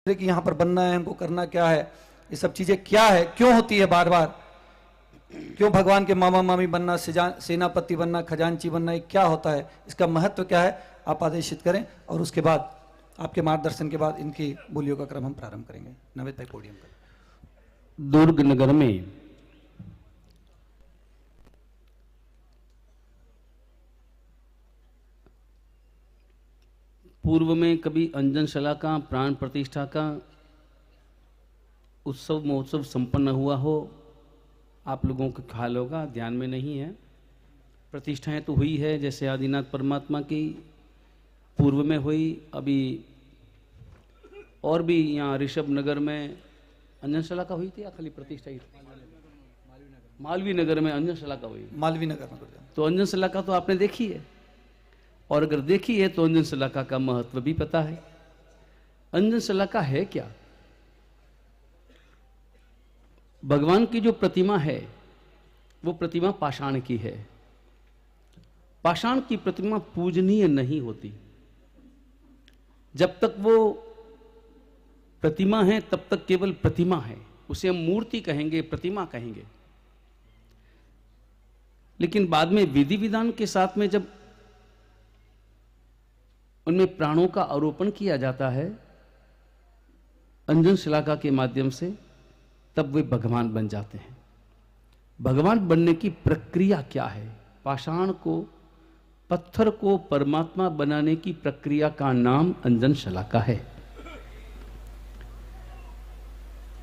कि यहाँ पर बनना है, हमको करना क्या है, ये सब चीजें क्या है, क्यों होती है बार बार, क्यों भगवान के मामा मामी बनना, सेनापति बनना, खजांची बनना, ये क्या होता है, इसका महत्व क्या है, आप आदेशित करें और उसके बाद आपके मार्गदर्शन के बाद इनकी बोलियों का क्रम हम प्रारंभ करेंगे। नवेद भाई पोडियम पर। दुर्ग नगर में पूर्व में कभी अंजनशला का प्राण प्रतिष्ठा का उत्सव महोत्सव संपन्न हुआ हो, आप लोगों को ख्याल होगा, ध्यान में नहीं है। प्रतिष्ठाएं तो हुई है, जैसे आदिनाथ परमात्मा की पूर्व में हुई, अभी और भी यहाँ ऋषभ नगर में अंजनशला का हुई थी या खाली प्रतिष्ठा ही? मालवी नगर में अंजनशला का हुई। मालवी नगर में तो अंजनशला का तो आपने देखी है, और अगर देखी है तो अंजनशला का महत्व भी पता है। अंजनशला है क्या? भगवान की जो प्रतिमा है वो प्रतिमा पाषाण की है। पाषाण की प्रतिमा पूजनीय नहीं होती। जब तक वो प्रतिमा है तब तक केवल प्रतिमा है, उसे हम मूर्ति कहेंगे, प्रतिमा कहेंगे। लेकिन बाद में विधि विधान के साथ में जब उनमें प्राणों का आरोपण किया जाता है अंजन शिलाका के माध्यम से, तब वे भगवान बन जाते हैं। भगवान बनने की प्रक्रिया क्या है? पाषाण को, पत्थर को परमात्मा बनाने की प्रक्रिया का नाम अंजन शिलाका है।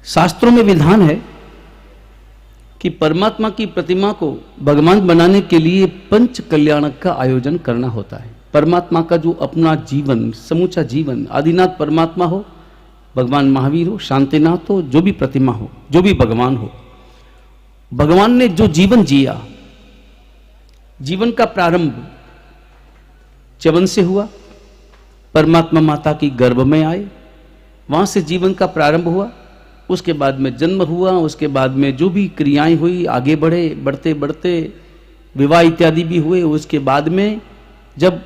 शास्त्रों में विधान है कि परमात्मा की प्रतिमा को भगवान बनाने के लिए पंच कल्याणक का आयोजन करना होता है। परमात्मा का जो अपना जीवन, समूचा जीवन, आदिनाथ परमात्मा हो, भगवान महावीर हो, शांतिनाथ हो, जो भी प्रतिमा हो, जो भी भगवान हो, भगवान ने जो जीवन जिया, जीवन का प्रारंभ च्यवन से हुआ, परमात्मा माता की गर्भ में आए, वहां से जीवन का प्रारंभ हुआ, उसके बाद में जन्म हुआ, उसके बाद में जो भी क्रियाएं हुई, आगे बढ़े, बढ़ते बढ़ते विवाह इत्यादि भी हुए। उसके बाद में जब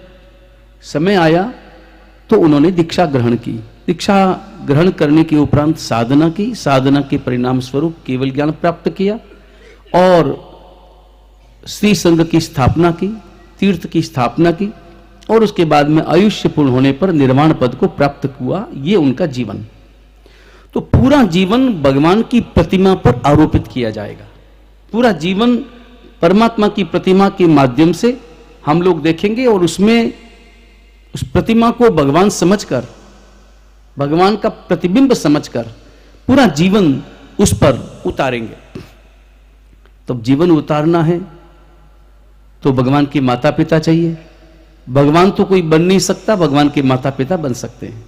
समय आया तो उन्होंने दीक्षा ग्रहण की। दीक्षा ग्रहण करने के उपरांत साधना की, साधना के परिणाम स्वरूप केवल ज्ञान प्राप्त किया और श्री संघ की स्थापना की, तीर्थ की स्थापना की, और उसके बाद में आयुष्य पूर्ण होने पर निर्वाण पद को प्राप्त हुआ। ये उनका जीवन। तो पूरा जीवन भगवान की प्रतिमा पर आरोपित किया जाएगा। पूरा जीवन परमात्मा की प्रतिमा के माध्यम से हम लोग देखेंगे और उसमें उस प्रतिमा को भगवान समझकर, भगवान का प्रतिबिंब समझकर पूरा जीवन उस पर उतारेंगे। तो जीवन उतारना है तो भगवान के माता पिता चाहिए। भगवान तो कोई बन नहीं सकता, भगवान के माता पिता बन सकते हैं।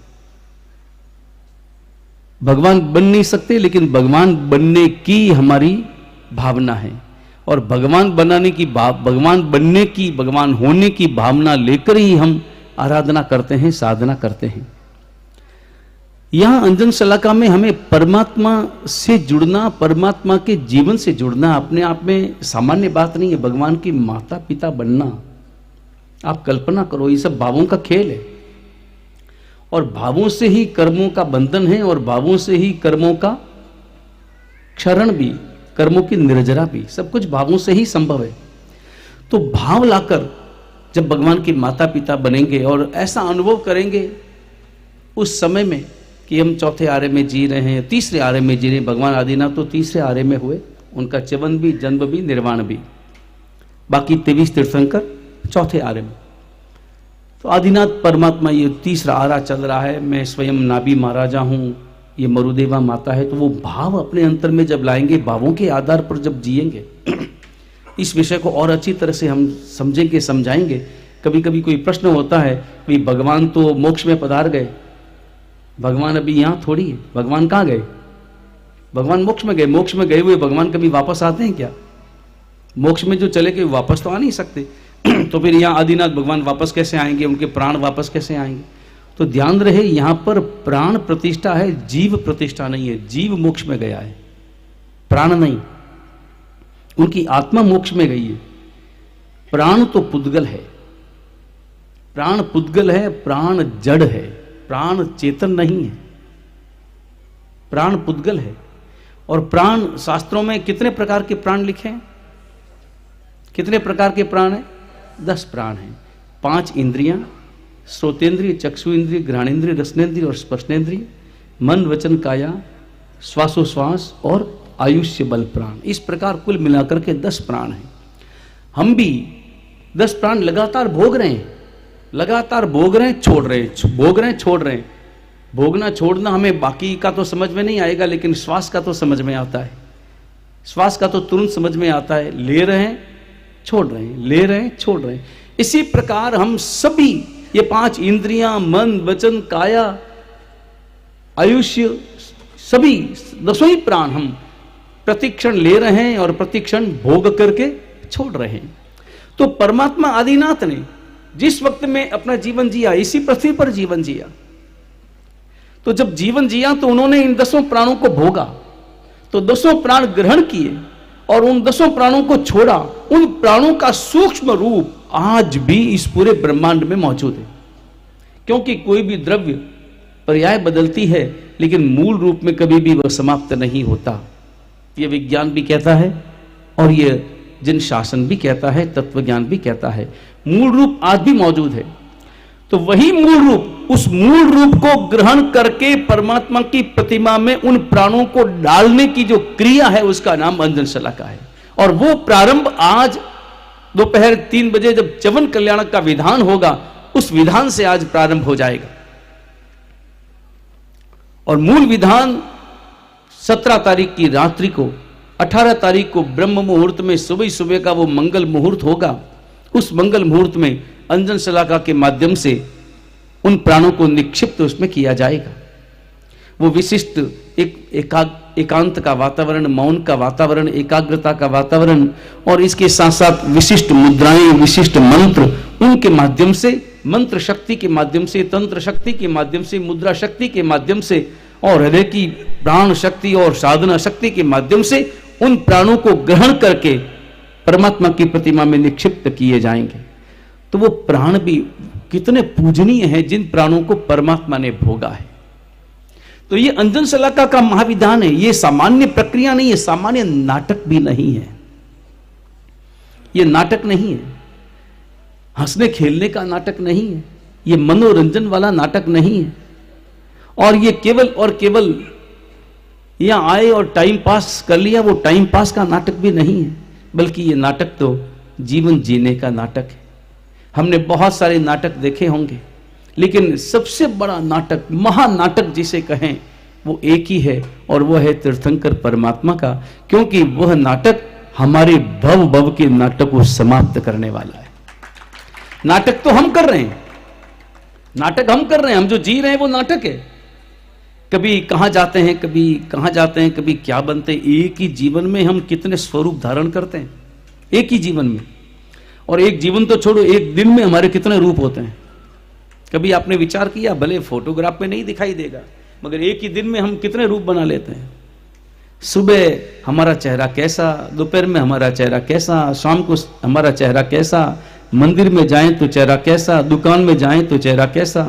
भगवान बन नहीं सकते, लेकिन भगवान बनने की हमारी भावना है, और भगवान बनाने की भगवान बनने की, भगवान होने की भावना लेकर ही हम आराधना करते हैं, साधना करते हैं। यहां अंजन शलाका में हमें परमात्मा से जुड़ना, परमात्मा के जीवन से जुड़ना अपने आप में सामान्य बात नहीं है। भगवान की माता पिता बनना, आप कल्पना करो, ये सब भावों का खेल है, और भावों से ही कर्मों का बंधन है, और भावों से ही कर्मों का क्षरण भी, कर्मों की निर्जरा भी, सब कुछ भावों से ही संभव है। तो भाव लाकर जब भगवान के माता पिता बनेंगे और ऐसा अनुभव करेंगे उस समय में कि हम चौथे आर्य में जी रहे हैं, तीसरे आर्य में जी रहे हैं। भगवान आदिनाथ तो तीसरे आर्य में हुए, उनका च्यवन भी, जन्म भी, निर्वाण भी, बाकी 23 तीर्थंकर चौथे आर्य में। तो आदिनाथ परमात्मा ये तीसरा आरा चल रहा है, मैं स्वयं नाभि महाराजा हूँ, ये मरुदेवा माता है। तो वो भाव अपने अंतर में जब लाएंगे, भावों के आधार पर जब जिएंगे, इस विषय को और अच्छी तरह से हम समझेंगे, समझाएंगे। कभी कभी कोई प्रश्न होता है कि भगवान तो मोक्ष में पधार गए, भगवान अभी यहाँ थोड़ी है, भगवान कहाँ गए? भगवान मोक्ष में गए। मोक्ष में गए हुए भगवान कभी वापस आते हैं क्या? मोक्ष में जो चले गए वापस तो आ नहीं सकते। तो फिर यहाँ आदिनाथ भगवान वापस कैसे आएंगे, उनके प्राण वापस कैसे आएंगे? तो ध्यान रहे, यहाँ पर प्राण प्रतिष्ठा है, जीव प्रतिष्ठा नहीं है। जीव मोक्ष में गया है, प्राण नहीं। उनकी आत्मा मोक्ष में गई है, प्राण तो पुद्गल है। प्राण पुद्गल है, प्राण जड़ है, प्राण चेतन नहीं है। प्राण पुद्गल है। और प्राण, शास्त्रों में कितने प्रकार के प्राण लिखे हैं? कितने प्रकार के प्राण हैं? 10 प्राण हैं। 5 इंद्रियां, श्रोतेंद्रिय, चक्षु इंद्रिय, घ्राणेन्द्रिय, रसनेन्द्रिय और स्पर्शनेन्द्रिय, मन वचन काया, श्वासोश्वास और आयुष्य बल प्राण। इस प्रकार कुल मिलाकर के 10 प्राण हैं। हम भी 10 प्राण लगातार भोग रहे हैं, लगातार भोग रहे हैं, छोड़ रहे हैं, भोग रहे हैं, छोड़ रहे हैं। भोगना छोड़ना हमें बाकी का तो समझ में नहीं आएगा, लेकिन श्वास का तो समझ में आता है। श्वास का तो तुरंत समझ में आता है। ले रहे हैं, छोड़ रहे हैं, ले रहे हैं, छोड़ रहे हैं। इसी प्रकार हम सभी ये 5 इंद्रियां, मन वचन काया, आयुष्य, सभी 10 ही प्राण हम प्रतिक्षण ले रहे हैं और प्रतिक्षण भोग करके छोड़ रहे हैं। तो परमात्मा आदिनाथ ने जिस वक्त में अपना जीवन जिया, इसी पृथ्वी पर जीवन जिया, तो जब जीवन जिया तो उन्होंने इन 10 प्राणों को भोगा, तो 10 प्राण ग्रहण किए और उन 10 प्राणों को छोड़ा। उन प्राणों का सूक्ष्म रूप आज भी इस पूरे ब्रह्मांड में मौजूद है। क्योंकि कोई भी द्रव्य पर्याय बदलती है, लेकिन मूल रूप में कभी भी वह समाप्त नहीं होता। यह विज्ञान भी कहता है और यह जिन शासन भी कहता है, तत्वज्ञान भी कहता है। मूल रूप आज भी मौजूद है। तो वही मूल रूप, उस मूल रूप को ग्रहण करके परमात्मा की प्रतिमा में उन प्राणों को डालने की जो क्रिया है, उसका नाम अंजन शलाका है। और वो प्रारंभ आज दोपहर 3 बजे जब च्यवन कल्याणक का विधान होगा, उस विधान से आज प्रारंभ हो जाएगा। और मूल विधान 17 तारीख की रात्रि को, 18 तारीख को ब्रह्म मुहूर्त में सुबह सुबह का वो मंगल मुहूर्त होगा। उस मंगल मुहूर्त में अंजन शलाका के माध्यम से उन प्राणों को निक्षिप्त उसमें किया जाएगा। वो विशिष्ट एकांत का वातावरण, मौन का वातावरण, एकाग्रता का वातावरण, और इसके साथ साथ विशिष्ट मुद्राएं, विशिष्ट मंत्र, उनके माध्यम से, मंत्र शक्ति के माध्यम से, तंत्र शक्ति के माध्यम से, मुद्रा शक्ति के माध्यम से और हृदय की प्राण शक्ति और साधना शक्ति के माध्यम से उन प्राणों को ग्रहण करके परमात्मा की प्रतिमा में निक्षिप्त किए जाएंगे। तो वो प्राण भी कितने पूजनीय हैं जिन प्राणों को परमात्मा ने भोगा है। तो ये अंजन शलाका का महाविधान है। ये सामान्य प्रक्रिया नहीं है, सामान्य नाटक भी नहीं है। ये नाटक नहीं है, हंसने खेलने का नाटक नहीं है, ये मनोरंजन वाला नाटक नहीं है। और ये केवल और केवल यहां आए और टाइम पास कर लिया, वो टाइम पास का नाटक भी नहीं है, बल्कि ये नाटक तो जीवन जीने का नाटक है। हमने बहुत सारे नाटक देखे होंगे, लेकिन सबसे बड़ा नाटक, महानाटक जिसे कहें, वो एक ही है, और वो है तीर्थंकर परमात्मा का। क्योंकि वह नाटक हमारे भव भव के नाटक को समाप्त करने वाला है। नाटक तो हम कर रहे हैं, नाटक हम कर रहे हैं, हम जो जी रहे हैं वो नाटक है। कभी कहां जाते हैं, कभी कहां जाते हैं, कभी क्या बनते हैं। एक ही जीवन में हम कितने स्वरूप धारण करते हैं, एक ही जीवन में। और एक जीवन तो छोड़ो, एक दिन में हमारे कितने रूप होते हैं। कभी आपने विचार किया, भले फोटोग्राफ में नहीं दिखाई देगा, मगर एक ही दिन में हम कितने रूप बना लेते हैं। सुबह हमारा चेहरा कैसा, दोपहर में हमारा चेहरा कैसा, शाम को हमारा चेहरा कैसा, मंदिर में जाएं तो चेहरा कैसा, दुकान में जाएं तो चेहरा कैसा,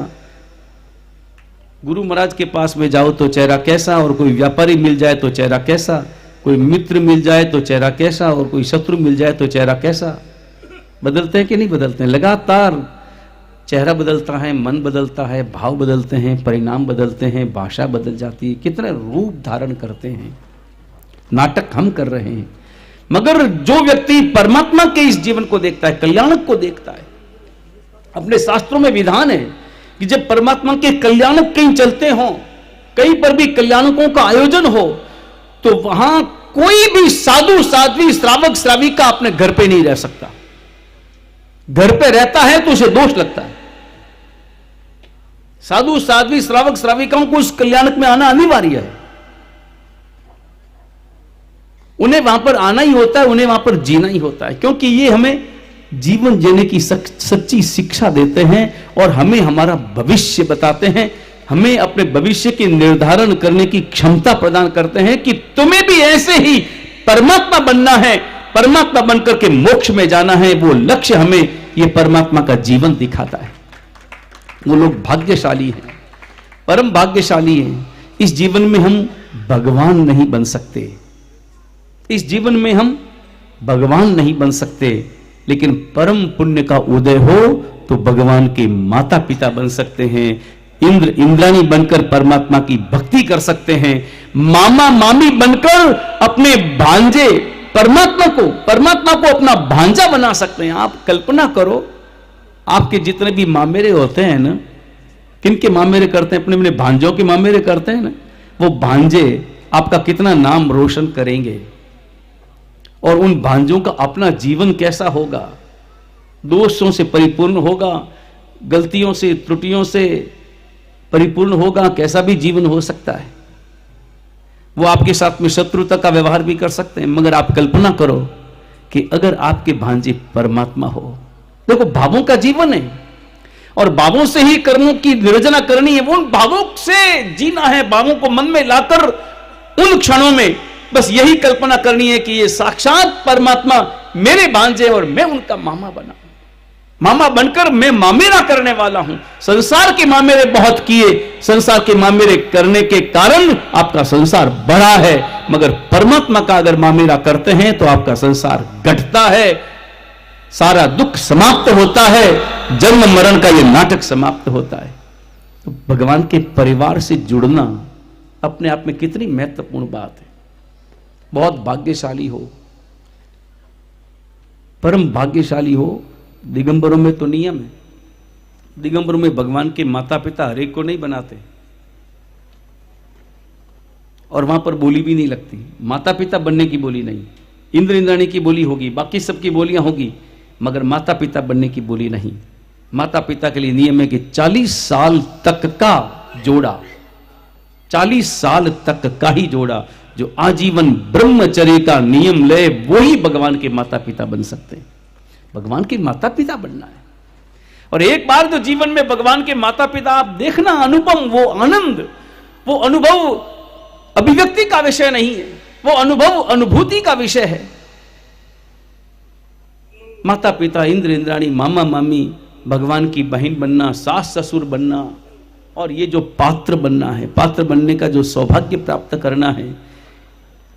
गुरु महाराज के पास में जाओ तो चेहरा कैसा, और कोई व्यापारी मिल जाए तो चेहरा कैसा, कोई मित्र मिल जाए तो चेहरा कैसा, और कोई शत्रु मिल जाए तो चेहरा कैसा। बदलते हैं कि नहीं बदलते हैं? लगातार चेहरा बदलता है, मन बदलता है, भाव बदलते हैं, परिणाम बदलते हैं, भाषा बदल जाती है, कितने रूप धारण करते हैं। नाटक हम कर रहे हैं। मगर जो व्यक्ति परमात्मा के इस जीवन को देखता है, कल्याणक को देखता है, अपने शास्त्रों में विधान है कि जब परमात्मा के कल्याणक कहीं चलते हों, कहीं पर भी कल्याणकों का आयोजन हो, तो वहां कोई भी साधु साध्वी, श्रावक श्राविका अपने घर पे नहीं रह सकता। घर पे रहता है तो उसे दोष लगता है। साधु साध्वी, श्रावक श्राविकाओं को उस कल्याणक में आना अनिवार्य है। उन्हें वहां पर आना ही होता है, उन्हें वहां पर जीना ही होता है, क्योंकि ये हमें जीवन जीने की सच्ची शिक्षा देते हैं और हमें हमारा भविष्य बताते हैं, हमें अपने भविष्य की निर्धारण करने की क्षमता प्रदान करते हैं कि तुम्हें भी ऐसे ही परमात्मा बनना है, परमात्मा बनकर के मोक्ष में जाना है। वो लक्ष्य हमें ये परमात्मा का जीवन दिखाता है। वो लोग भाग्यशाली हैं, परम भाग्यशाली हैं। इस जीवन में हम भगवान नहीं बन सकते। इस जीवन में हम भगवान नहीं बन सकते, लेकिन परम पुण्य का उदय हो तो भगवान के माता पिता बन सकते हैं, इंद्र इंद्राणी बनकर परमात्मा की भक्ति कर सकते हैं, मामा मामी बनकर अपने भांजे परमात्मा को अपना भांजा बना सकते हैं। आप कल्पना करो, आपके जितने भी मामेरे होते हैं ना, किनके मामेरे करते हैं? अपने अपने भांजों के मामेरे करते हैं ना, वो भांजे आपका कितना नाम रोशन करेंगे, और उन भांजों का अपना जीवन कैसा होगा? दोषों से परिपूर्ण होगा, गलतियों से त्रुटियों से परिपूर्ण होगा। कैसा भी जीवन हो सकता है। वो आपके साथ में शत्रुता का व्यवहार भी कर सकते हैं, मगर आप कल्पना करो कि अगर आपके भांजे परमात्मा हो। देखो, भावों का जीवन है और भावों से ही कर्मों की निर्जना करनी है। वो उन भावों से जीना है, भावों को मन में लाकर उन क्षणों में बस यही कल्पना करनी है कि ये साक्षात परमात्मा मेरे भांजे और मैं उनका मामा बना, मामा बनकर मैं मामेरा करने वाला हूं। संसार के मामेरे बहुत किए, संसार के मामेरे करने के कारण आपका संसार बढ़ा है, मगर परमात्मा का अगर मामेरा करते हैं तो आपका संसार घटता है, सारा दुख समाप्त होता है, जन्म मरण का यह नाटक समाप्त होता है। तो भगवान के परिवार से जुड़ना अपने आप में कितनी महत्वपूर्ण बात है। बहुत भाग्यशाली हो, परम भाग्यशाली हो। दिगंबरों में तो नियम है, दिगंबरों में भगवान के माता पिता हर एक को नहीं बनाते, और वहां पर बोली भी नहीं लगती। माता पिता बनने की बोली नहीं, इंद्र इंद्राणी की बोली होगी, बाकी सबकी बोलियां होगी, मगर माता पिता बनने की बोली नहीं। माता पिता के लिए नियम है कि 40 साल तक का जोड़ा, 40 साल तक का ही जोड़ा जो आजीवन ब्रह्मचर्य का नियम ले, वो ही भगवान के माता पिता बन सकते हैं। भगवान के माता पिता बनना है, और एक बार जो जीवन में भगवान के माता पिता आप देखना, अनुपम वो आनंद, वो अनुभव अभिव्यक्ति का विषय नहीं है, वो अनुभव अनुभूति का विषय है। माता पिता, इंद्र इंद्राणी, मामा मामी, भगवान की बहन बनना, सास ससुर बनना, और ये जो पात्र बनना है, पात्र बनने का जो सौभाग्य प्राप्त करना है,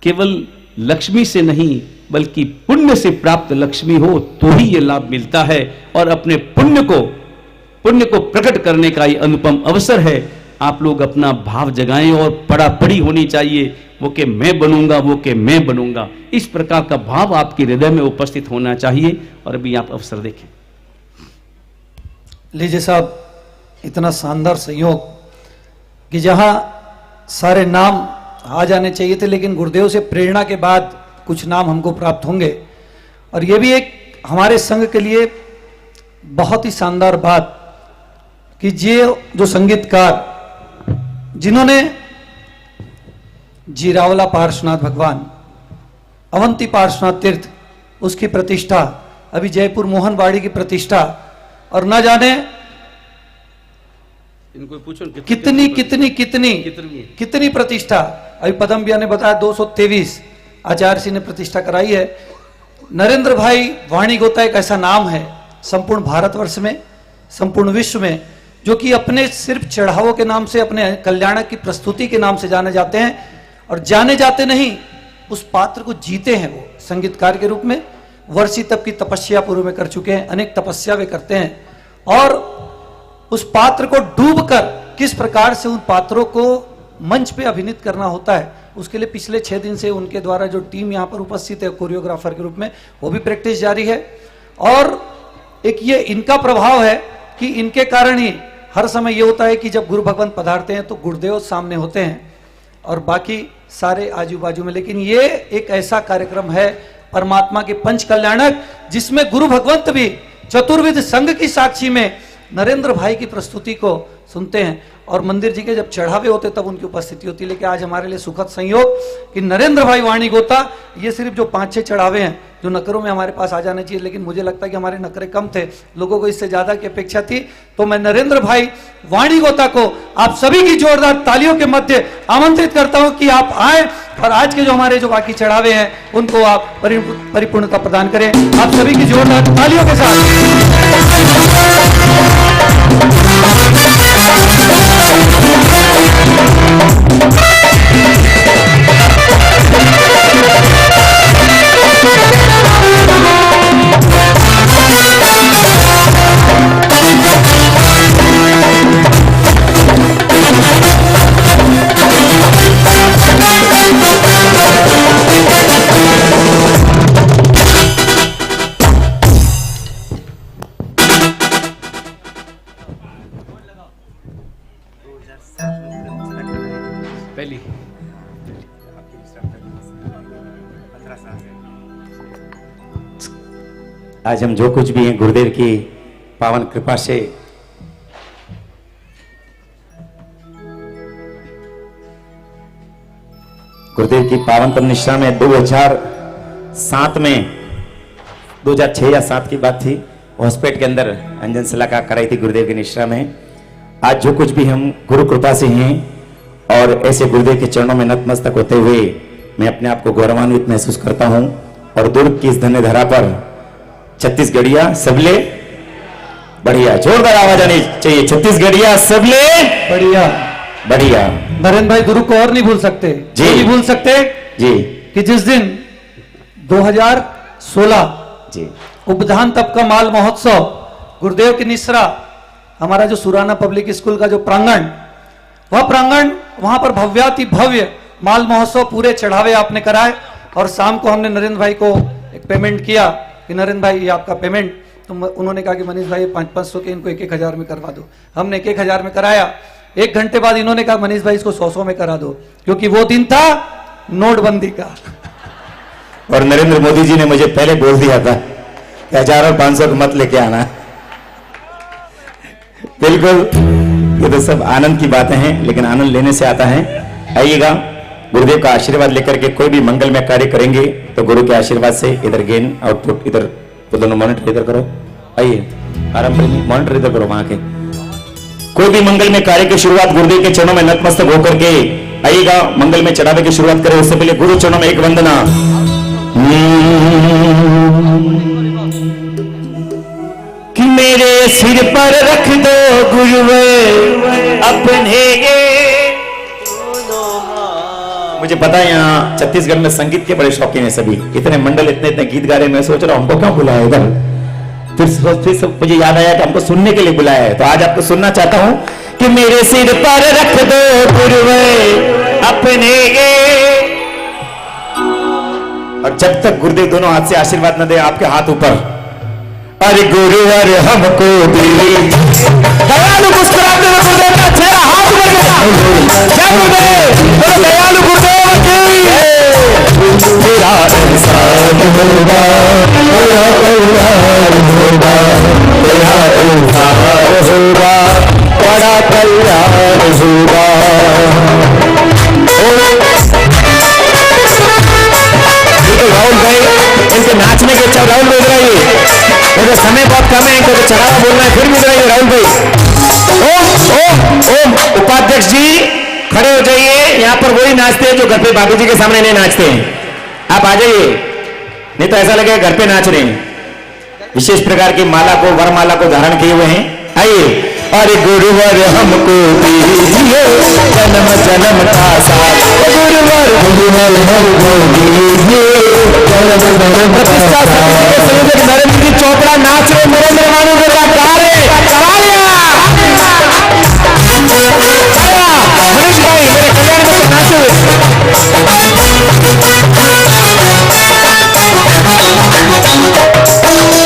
केवल लक्ष्मी से नहीं बल्कि पुण्य से प्राप्त लक्ष्मी हो तो ही ये लाभ मिलता है। और अपने पुण्य को प्रकट करने का ये अनुपम अवसर है। आप लोग अपना भाव जगाएं, और पड़ा पड़ी होनी चाहिए, वो कि मैं बनूंगा, वो कि मैं बनूंगा। इस प्रकार का भाव आपके हृदय में उपस्थित होना चाहिए। और अभी आप अवसर देखें। लीजिए साहब, इतना शानदार संयोग कि जहां सारे नाम आ जाने चाहिए थे, लेकिन गुरुदेव से प्रेरणा के बाद कुछ नाम हमको प्राप्त होंगे। और ये भी एक हमारे संघ के लिए बहुत ही शानदार बात कि ये जो संगीतकार जिन्होंने जीरावला पार्श्वनाथ भगवान, अवंती पार्श्वनाथ तीर्थ, उसकी प्रतिष्ठा, अभी जयपुर मोहनबाड़ी की प्रतिष्ठा, और न जाने इनको पूछो कितनी प्रतिष्ठा। अभी पदम भैया ने बताया 223 आचार्य सिंह ने प्रतिष्ठा कराई है। नरेंद्र भाई वाणी गोता एक ऐसा नाम है संपूर्ण भारतवर्ष में, संपूर्ण विश्व में, जो कि अपने सिर्फ चढ़ावों के नाम से, अपने कल्याणक की प्रस्तुति के नाम से जाने जाते हैं, और जाने जाते नहीं, उस पात्र को जीते हैं। वो संगीतकार के रूप में वर्षी तप की तपस्या पूर्व में कर चुके हैं, अनेक तपस्या वे करते हैं, और उस पात्र को डूबकर किस प्रकार से उन पात्रों को मंच पे अभिनीत करना होता है, उसके लिए पिछले 6 दिन से उनके द्वारा जो टीम यहाँ पर उपस्थित है कोरियोग्राफर के रूप में, वो भी प्रैक्टिस जारी है। और एक ये इनका प्रभाव है कि इनके कारण ही हर समय ये होता है कि जब गुरु भगवंत पधारते हैं तो गुरुदेव सामने होते हैं और बाकी सारे आजू बाजू में। लेकिन ये एक ऐसा कार्यक्रम है परमात्मा के पंच कल्याणक, जिसमें गुरु भगवंत भी चतुर्विध संघ की साक्षी में नरेंद्र भाई की प्रस्तुति को सुनते हैं, और मंदिर जी के जब चढ़ावे होते तब उनकी उपस्थिति होती है। लेकिन आज हमारे लिए सुखद संयोग कि नरेंद्र भाई वाणी गोता, ये सिर्फ जो 5-6 चढ़ावे हैं जो नकरों में हमारे पास आ जाने चाहिए, लेकिन मुझे लगता है कि हमारे नकरे कम थे, लोगों को इससे ज्यादा की अपेक्षा थी। तो मैं नरेंद्र भाई वाणी गोता को आप सभी की जोरदार तालियों के मध्य आमंत्रित करता हूं कि आप आए और आज के जो हमारे जो बाकी चढ़ावे हैं उनको आप परिपूर्णता प्रदान करें। आप सभी की जोरदार तालियों के साथ। पहली आज हम जो कुछ भी हैं गुरुदेव की पावन कृपा से गुरुदेव की पावनतम निष्ठा में 2007 में 2006 या 7 की बात थी, हॉस्पिटल के अंदर अंजन सलाका कराई थी गुरुदेव की निष्ठा में। आज जो कुछ भी हम गुरु कृपा से हैं और ऐसे गुरुदेव के चरणों में नतमस्तक होते हुए मैं अपने आप को गौरवान्वित महसूस करता हूं। और दुर्ग की इस धन्य धरा पर छत्तीसगढ़िया सबले बढ़िया, जोरदार आवाज आनी चाहिए, छत्तीसगढ़िया सबले बढ़िया बढ़िया। नरेंद्र भाई गुरु को और नहीं भूल सकते जी। नहीं भूल सकते जी कि जिस दिन 2016 जी उपधान तप का माल महोत्सव गुरुदेव की निश्रा, हमारा जो सुराना पब्लिक स्कूल का जो प्रांगण, वह प्रांगण वहां पर भव्याति भव्य माल महोत्सव पूरे चढ़ावे आपने कराए। और शाम को हमने नरेंद्र भाई को एक पेमेंट किया कि नरेंद्र भाई ये आपका पेमेंट, तो उन्होंने कहा कि मनीष भाई 500 के इनको 1,000 में करवा दो। हमने 1,000 में कराया। 1 घंटे बाद इन्होंने कहा मनीष भाई इसको 100 में करा दो, क्योंकि वो दिन था नोटबंदी का। और नरेंद्र मोदी जी ने मुझे पहले बोल दिया था कि 1000 और 500 को मत लेके आना। बिल्कुल, ये तो सब आनंद की बातें हैं, लेकिन आनंद लेने से आता है। आइएगा, गुरुदेव का आशीर्वाद लेकर के कोई भी मंगलमय कार्य करेंगे तो गुरु के आशीर्वाद से इधर गेन आउटपुट, इधर तो दोनों मॉनिटर इधर करो, आइए आराम करिए, मॉनिटर इधर करो वहां के। कोई भी मंगलमय कार्य की शुरुआत गुरुदेव के चरणों में नतमस्तक होकर के आइएगा, मंगलमय चढ़ावे की शुरुआत करें। उससे पहले गुरु चरणों में एक वंदना। कि मेरे सिर पर रख दो गुरुवर अपने ये। मुझे पता है यहाँ छत्तीसगढ़ में संगीत के बड़े शौकीन है सभी, इतने मंडल इतने इतने गीत गा रहे। मैं सोच रहा हूं हमको क्यों बुलाया इधर, फिर सब मुझे याद आया कि हमको सुनने के लिए बुलाया है। तो आज आपको सुनना चाहता हूं कि मेरे सिर पर रख दो गुरुवर अपने ये। और जब तक गुरुदेव दोनों हाथ से आशीर्वाद न दे, आपके हाथ ऊपर, अरे गुरुवर हमको दयालु मुस्कुराते हुए गुरुदेव का चेहरा हाथ में जय गुरुदेव, बोलो दयालु गुरुदेव की। मेरा इंसान होगा, मेरा कल्याण होगा, मेरा उद्धार होगा, बड़ा कल्याण होगा। राहुल भाई, इनके नाचने के इच्छा, राहुल बोल रही है, मुझे समय बहुत कम है, इनको तो चढ़ावा बोलना है, फिर मिल रही है राहुल भाई। ओम उपाध्यक्ष जी खड़े हो जाइए, यहाँ पर वही नाचते हैं जो घर पे बाबूजी के सामने नहीं नाचते हैं। आप आ जाइए, नहीं तो ऐसा लगेगा घर पे नाच रहे हैं। विशेष प्रकार की माला को, वरमाला को धारण किए हुए हैं। आइए, अरे गुरुवर हमको दीजिए जन्म जन्म का साथ, गुरुवर हमको दीजिए जन्म जन्म का साथ। नरेंद्र जी चोपड़ा नाच रहे, नरेंद्र मानू के साथ गा रहे, करा लिया। मनीष भाई मेरे कल्याण में नाचो।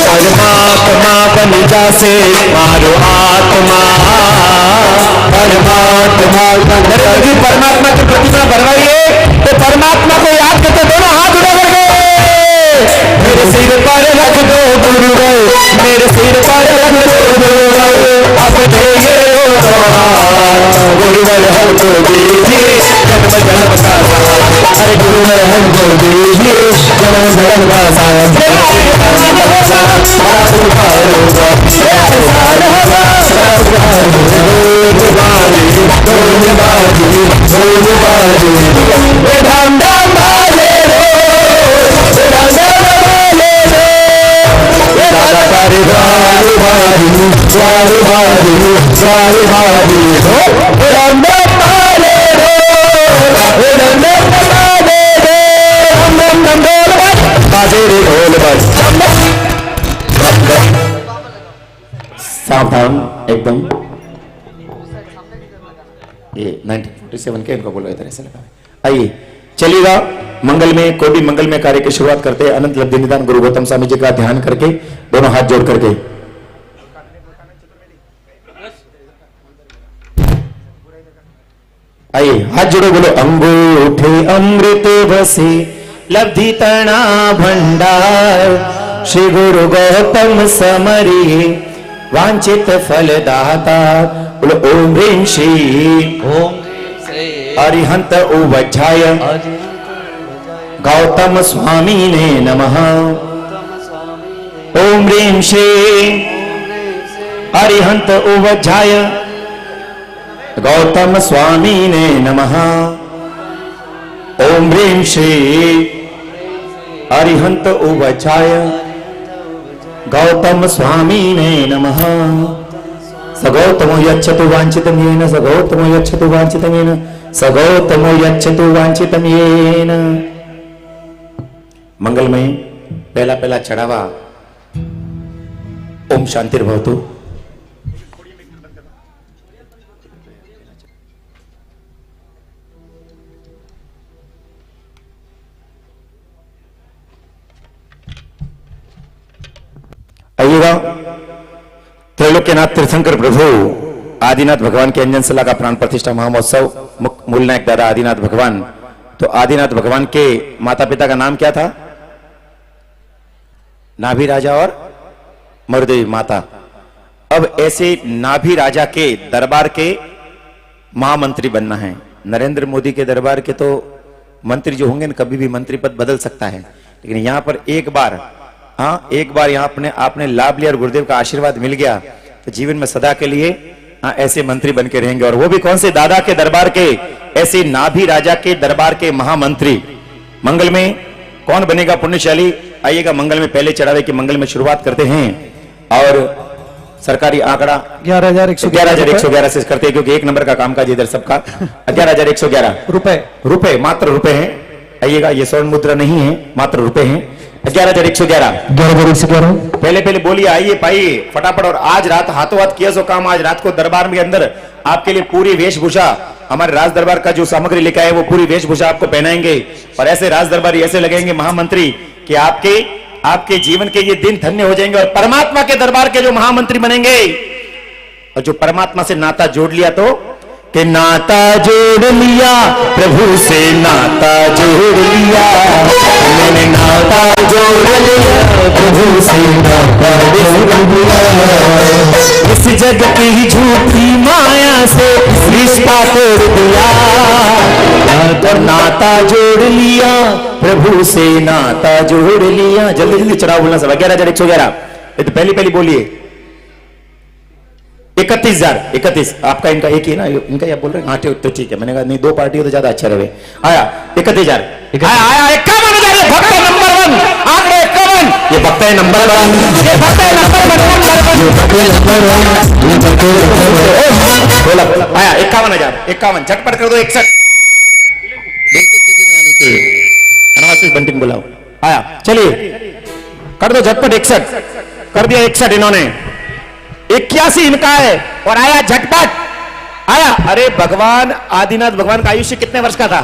परमात्मा बन जा से मारो आत्मा, परमात्मा बन। परमात्मा की प्रतिमा बनवाइए, तो परमात्मा को याद करते दोनों हाथ उठा करके मेरे सिर पर रख दो गुरुवर, मेरे सिर पर रख दो गुरुवर अपने ये गुरुवर हमको दीजिए जन्म जन्म का साथ। अरे गुरुवर हमको दीजिए जन्म जन्म का साथ। सावधान एकदम, ये 1947 के इनको बोलो इधर ऐसे लगा। आइए चलिएगा, मंगल में कोई भी मंगल में कार्य की शुरुआत करते हैं। अनंत लब्धि निदान गुरु गौतम स्वामी जी का ध्यान करके दोनों हाथ जोड़ करके आइए हाथ जोड़ो बोलो अंगूठे अमृत बसे लब्धि तना भंडार श्री गुरु गौतम समरिये वांछित फलदाता बोलो ओम ह्रीं श्री ओम अरिहंत उवज्झाय गौतम स्वामी ने नमः ओम ह्रीं श्री अरिहंत उवज्झाय गौतम स्वामी ने नमः ओम ह्रीं श्री अरिहंत उवज्झाय गौतम स्वामी ने नमः सगौतमो यच्छतु वांछितं येन सगौतमो यच्छतु वांछितं येन सगौतमो यच्छतु वांछितं येन। मंगलमय पहला पहला चढ़ावा ओम शांतिर्भवतु। आइएगा त्रैलोक्यनाथ तीर्थंकर प्रभु आदिनाथ भगवान के अंजन सला का प्राण प्रतिष्ठा महामहोत्सव मूल नायक दादा आदिनाथ भगवान। तो आदिनाथ भगवान के माता पिता का नाम क्या था? नाभि राजा और मरुदेवी माता। अब ऐसे नाभि राजा के दरबार के महामंत्री बनना है। नरेंद्र मोदी के दरबार के तो मंत्री जो होंगे कभी भी मंत्री पद बदल सकता है, लेकिन यहां पर एक बार यहाँ आपने लाभ लिया और गुरुदेव का आशीर्वाद मिल गया तो जीवन में सदा के लिए ऐसे मंत्री बन के रहेंगे। और वो भी कौन से? दादा के दरबार के, ऐसे नाभि राजा के दरबार के महामंत्री। मंगल में कौन बनेगा पुण्यशाली? आइएगा मंगल में पहले चढ़ावे की मंगल में शुरुआत करते हैं और सरकारी आंकड़ा 11,111 से करते हैं, क्योंकि एक नंबर का कामकाज इधर सबका 11,111 रुपए मात्र रुपए हैं। आइएगा, ये स्वर्ण मुद्रा नहीं है, मात्र रुपए हैं। 11,111 पहले बोलिए, आइए पाइए फटाफट। और आज रात हाथों हाथ किया सो काम। आज रात को दरबार के अंदर आपके लिए पूरी वेशभूषा, हमारे राज दरबार का जो सामग्री लेकर आए वो पूरी वेशभूषा आपको पहनाएंगे और ऐसे राज दरबार ऐसे लगेंगे महामंत्री कि आपके जीवन के ये दिन धन्य हो जाएंगे और परमात्मा के दरबार के जो महामंत्री बनेंगे। और जो परमात्मा से नाता जोड़ लिया तो कि नाता जोड़ लिया प्रभु से, नाता जोड़ लिया मैंने, नाता जोड़ लिया प्रभु से, नाता जोड़ लिया इस जग की झूठी माया से रिश्ता तोड़ दिया और नाता जोड़ लिया प्रभु से, नाता जोड़ लिया। जल्दी जल्दी चढ़ाओ बोलना सब। 11,111 तो पहली बोलिए। 31,031 आपका, इनका एक ही ना, इनका या बोल रहे हैं? हाँ तो ठीक है। मैंने कहा नहीं, 2 पार्टी हो तो ज्यादा अच्छा रहे। आया 31,000 आया 51,000 भक्त नंबर 1 आंकड़े 51। ये भक्त है नंबर 1, ये भक्त है नंबर 1। आया 51,051 झटपट कर दो। 61 बंटिंग बुलाओ। आया चलिए कर दो झटपट। 61 कर दिया। 61 इन्होंने। 81 इनका है और आया झटपट। आया। अरे भगवान आदिनाथ भगवान का आयुष्य कितने वर्ष का था?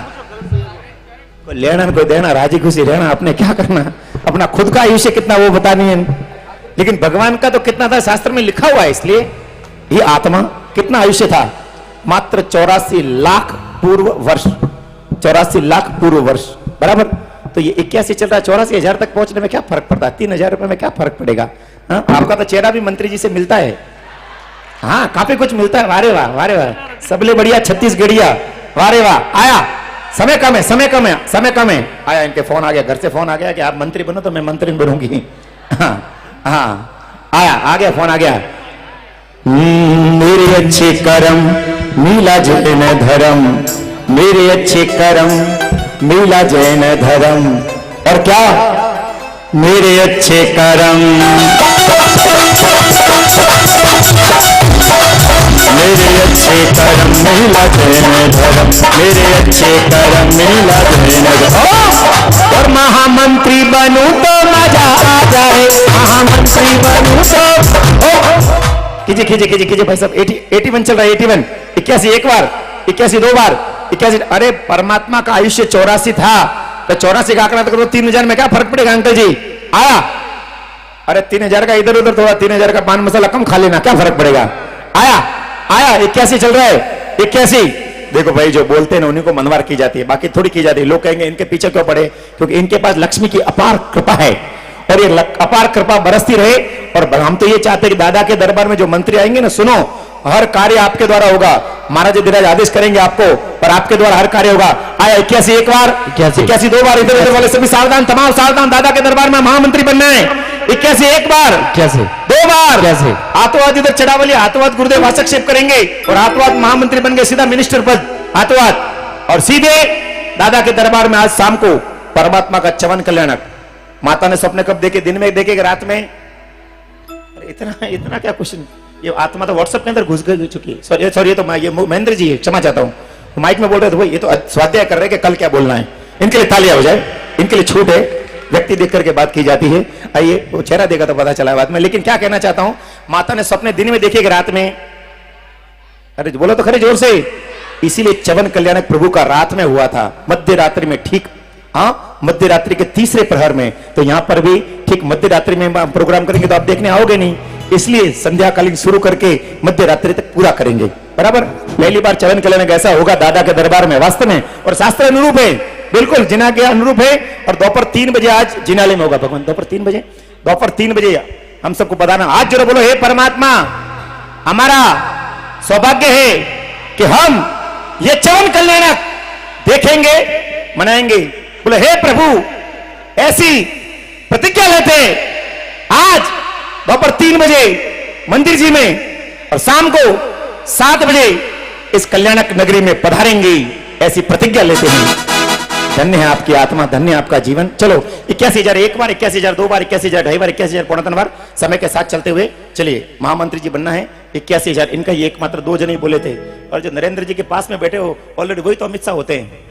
कोई लेना कोई देना, राजी खुशी रहना, अपने क्या करना, अपना खुद का आयुष्य कितना वो बता नहीं है, लेकिन भगवान का तो कितना था शास्त्र में लिखा हुआ है। इसलिए ये आत्मा कितना आयुष्य था? मात्र 84 लाख पूर्व वर्ष। 84 लाख पूर्व वर्ष बराबर। तो ये 81 चल रहा है, 84,000 तक पहुंचने में क्या फर्क पड़ता है? 3,000 रुपए में क्या फर्क पड़ेगा? हाँ, आपका तो चेहरा भी मंत्री जी से मिलता है। हाँ, काफी कुछ मिलता है। वारे वाह, वारे वाह, सबले बढ़िया छत्तीसगढ़िया। वारे वाह। आया समय कम है, समय कम है, समय कम है। आया इनके फोन आ गया, घर से फोन आ गया कि आप मंत्री बनो तो मैं मंत्री बनूंगी। हाँ हाँ, आया आ गया, फोन आ गया। मेरे अच्छे कर्म मीला जैन धर्म, मेरे अच्छे कर्म मीला जैन धर्म। और क्या? मेरे अच्छे कर्म, मेरे अच्छे कर्म मीला जैन धर्म, मेरे अच्छे कर्म मीला जैन धर्म। और महामंत्री बनूं तो मजा आ जाए, महामंत्री बनूं तो। कीजिए कीजिए कीजिए कीजिए भाई साहब। 81 चल रहा है। 81 81 एक बार, 81 2 बार, 81। अरे परमात्मा का आयुष्य 84 था तो 84 का आंकड़ा तो 3,000 में क्या फर्क पड़ेगा अंकल जी? आया। अरे 3,000 का इधर उधर थोड़ा, 3,000 का पान मसाला कम खा लेना, क्या फर्क पड़ेगा? आया आया 81 चल रहा है। 81 देखो भाई, जो बोलते हैं ना उन्हीं को मनवार की जाती है, बाकी थोड़ी की जाती है। लोग कहेंगे इनके पीछे क्यों पड़े, क्योंकि इनके पास लक्ष्मी की अपार कृपा है और ये अपार कृपा बरसती रहे। और हम तो ये चाहते हैं कि दादा के दरबार में जो मंत्री आएंगे ना, सुनो, हर कार्य आपके द्वारा होगा। महाराज धीराज आदेश करेंगे आपको और आपके द्वारा हर कार्य होगा। आया 81 एक बार, 81 दो बार, इधर उधर वाले सभी सावधान, तमाम सावधान। दादा के दरबार में महामंत्री बनना है। 81 एक बार, कैसे दो बार, कैसे आतोवाद इधर चढ़ावली, आतोवाद गुरुदेव हस्तक्षेप करेंगे और आतोवाद महामंत्री बन गए, सीधा मिनिस्टर पद आतोवाद। और सीधे दादा के दरबार में आज शाम को परमात्मा का चवन कल्याणक। माता ने सपने कब देखे, दिन में देखे कि रात में? इतना इतना क्या क्वेश्चन, ये आत्मा तो व्हाट्सएप के अंदर घुस गई चुकी है। सॉरी सॉरी, ये तो ये महेंद्र जी है, क्षमा चाहता हूँ, तो माइक में बोल रहे थे भाई, ये तो स्वाध्याय कर रहे हैं कि कल क्या बोलना है। इनके लिए तालियां हो जाए, इनके लिए छूट है, व्यक्ति देख करके बात की जाती है। आइए, वो चेहरा देखा तो पता चला बाद में। लेकिन क्या कहना चाहता हूं, माता ने सपने दिन में देखे कि रात में, अरे बोलो तो खरे जोर से। इसीलिए चवन कल्याणक प्रभु का रात में हुआ था, मध्य रात्रि में, ठीक मध्य रात्रि के तीसरे प्रहर में। तो यहां पर भी ठीक मध्य रात्रि में प्रोग्राम करेंगे तो आप देखने आओगे नहीं, इसलिए संध्याकालीन शुरू करके मध्य रात्रि तक पूरा करेंगे। बराबर, पहली बार चवन कल्याणक ऐसा होगा दादा के दरबार में, वास्तव में, और शास्त्र अनुरूप है, बिल्कुल जिना के अनुरूप है। और दोपहर 3 बजे आज जिनालय में होगा भगवान, दोपहर 3 बजे, दोपहर 3 बजे हम सबको बताना। आज जरा बोलो, हे परमात्मा, हमारा सौभाग्य है कि हम ये चवन कल्याणक देखेंगे, मनाएंगे। बोले, हे प्रभु, ऐसी प्रतिज्ञा लेते आज दोपहर 3 बजे मंदिर जी में और शाम को 7 बजे इस कल्याणक नगरी में पधारेंगे, ऐसी प्रतिज्ञा लेते हैं। धन्य है आपकी आत्मा, धन्य है आपका जीवन। चलो 81,000 एक बार, 81,000 दो बार, 81,000 ढाई बार, 81,000 पौना 3 बार, समय के साथ चलते हुए चलिए। महामंत्री जी बनना है 81,000, इनका ही एकमात्र 2 जने ही बोले थे। और जो नरेंद्र जी के पास में बैठे हो ऑलरेडी, वही तो अमित शाह होते हैं।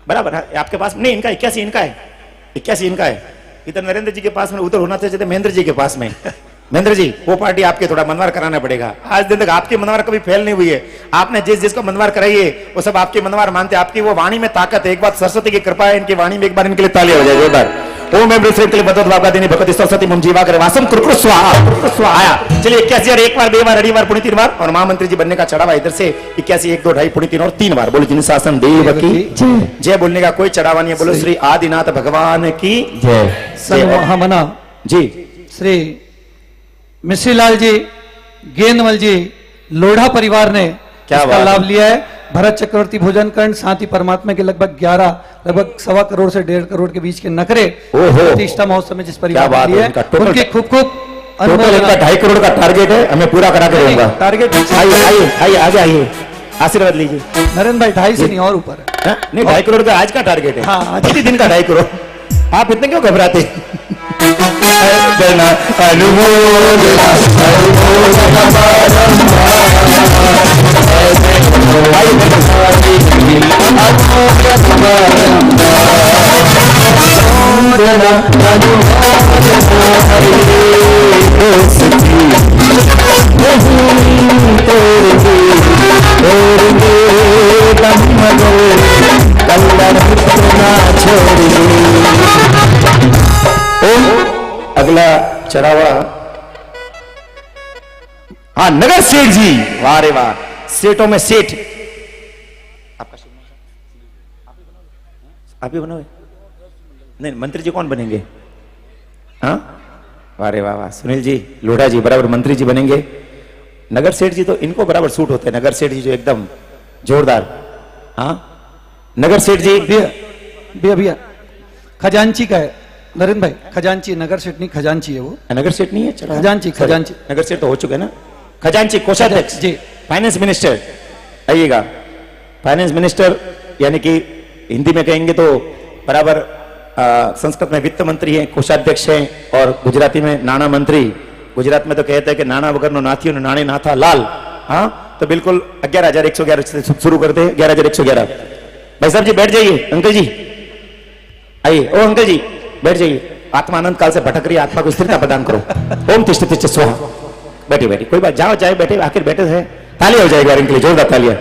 बराबर है आपके पास नहीं, इनका 81 इनका है, 81 इनका है। इधर नरेंद्र जी के पास में, उधर होना चाहिए महेंद्र जी के पास में। महेंद्र जी, वो पार्टी आपके थोड़ा मनवार कराना पड़ेगा। आज दिन तक आपकी मनवार कभी फेल नहीं हुई है। आपने जिस जिसको मनवार कराई है वो सब आपकी मनवार मानते हैं। आपकी वो वाणी में ताकत है। एक बार सरस्वती की कृपा है इनकी वाणी में, एक बार इनके लिए ताली हो जाए जोरदार। ओम एम के लिए बदत बाबा देनी भगवती सरस्वती मुम जीवा करे वासम कुरकुर स्वाहा। आया, चलिए 81,000 एक बार, 2 बार, अड़ी बार, पुणी 3 बार। और महामंत्री जी बनने का चढ़ावा इधर से 81 1 2 ढाई पुणी 3 और 3 बार। बोलो जिन शासन देव की जय। बोलने का कोई चढ़ावा नहीं है। बोलो श्री आदिनाथ भगवान की जय। महामना जी, श्री मिश्रीलाल जी, गेंदमल जी, लोढ़ा परिवार ने इसका लाभ लिया है। भरत चक्रवर्ती भोजन कर्ण, साथ ही परमात्मा के लगभग 1.25 करोड़ से 1.5 करोड़ के बीच के नखरे प्रतिष्ठा महोत्सव में जिस परिवार ने लिया है, उनके खूब खूब टोटल इनका 2.5 करोड़ का टारगेट है, हमें पूरा करा के दूंगा। टारगेट आइए आइए आइए, आगे आइए, आशीर्वाद लीजिए। नरेंद्र भाई 2.5 से नहीं और ऊपर है। नहीं, 2.5 करोड़ का आज का टारगेट है। हाँ, आज ही दिन का 2.5 करोड़। आप इतने क्यों घबराते? अगला चढ़ावा, हाँ, नगर सेठ जी। वाह रे वाह, सेठों में सेठ। आपका आप ही बनोगे? नहीं, मंत्री जी कौन बनेंगे? हाँ, वाह रे वाह वाह, सुनील जी, लोढ़ा जी बराबर मंत्री जी बनेंगे। नगर सेठ जी तो इनको बराबर सूट होते हैं। नगर सेठ जी जो एकदम जोरदार। हाँ, नगर सेठ जी भैया खजांची का है नरेंद्र भाई, खजांची, नगर सेठ नहीं, खजांची है वो। नगर सेठ नहीं है, खजांची, खजांची। नगर सेठ तो हो चुके हैं ना। खजांची, कोषाध्यक्ष जी, फाइनेंस मिनिस्टर। आइएगा, फाइनेंस मिनिस्टर यानी कि हिंदी में कहेंगे तो बराबर, संस्कृत में वित्त मंत्री हैं, कोषाध्यक्ष हैं, और गुजराती में नाना मंत्री। गुजरात में तो कहते हैं कि नाना वगर नो नाथियो नाणे नाथा लाल। हाँ, तो बिल्कुल 11,111 से शुरू करते हैं। 11,111। भाई साहब जी बैठ जाइए। अंकल जी आइए। ओ अंकल जी बैठ जाइए। आत्मा आनंद काल से भटक रही है, आत्मा को स्थिरता प्रदान करो। ओम तिष्ठ तिष्ठ स्वाहा। बैठे बैठे, कोई बात, जाओ जाए, बैठे, आखिर बैठे हैं। ताली हो जाएगा इनके लिए, जोरदार तालियां।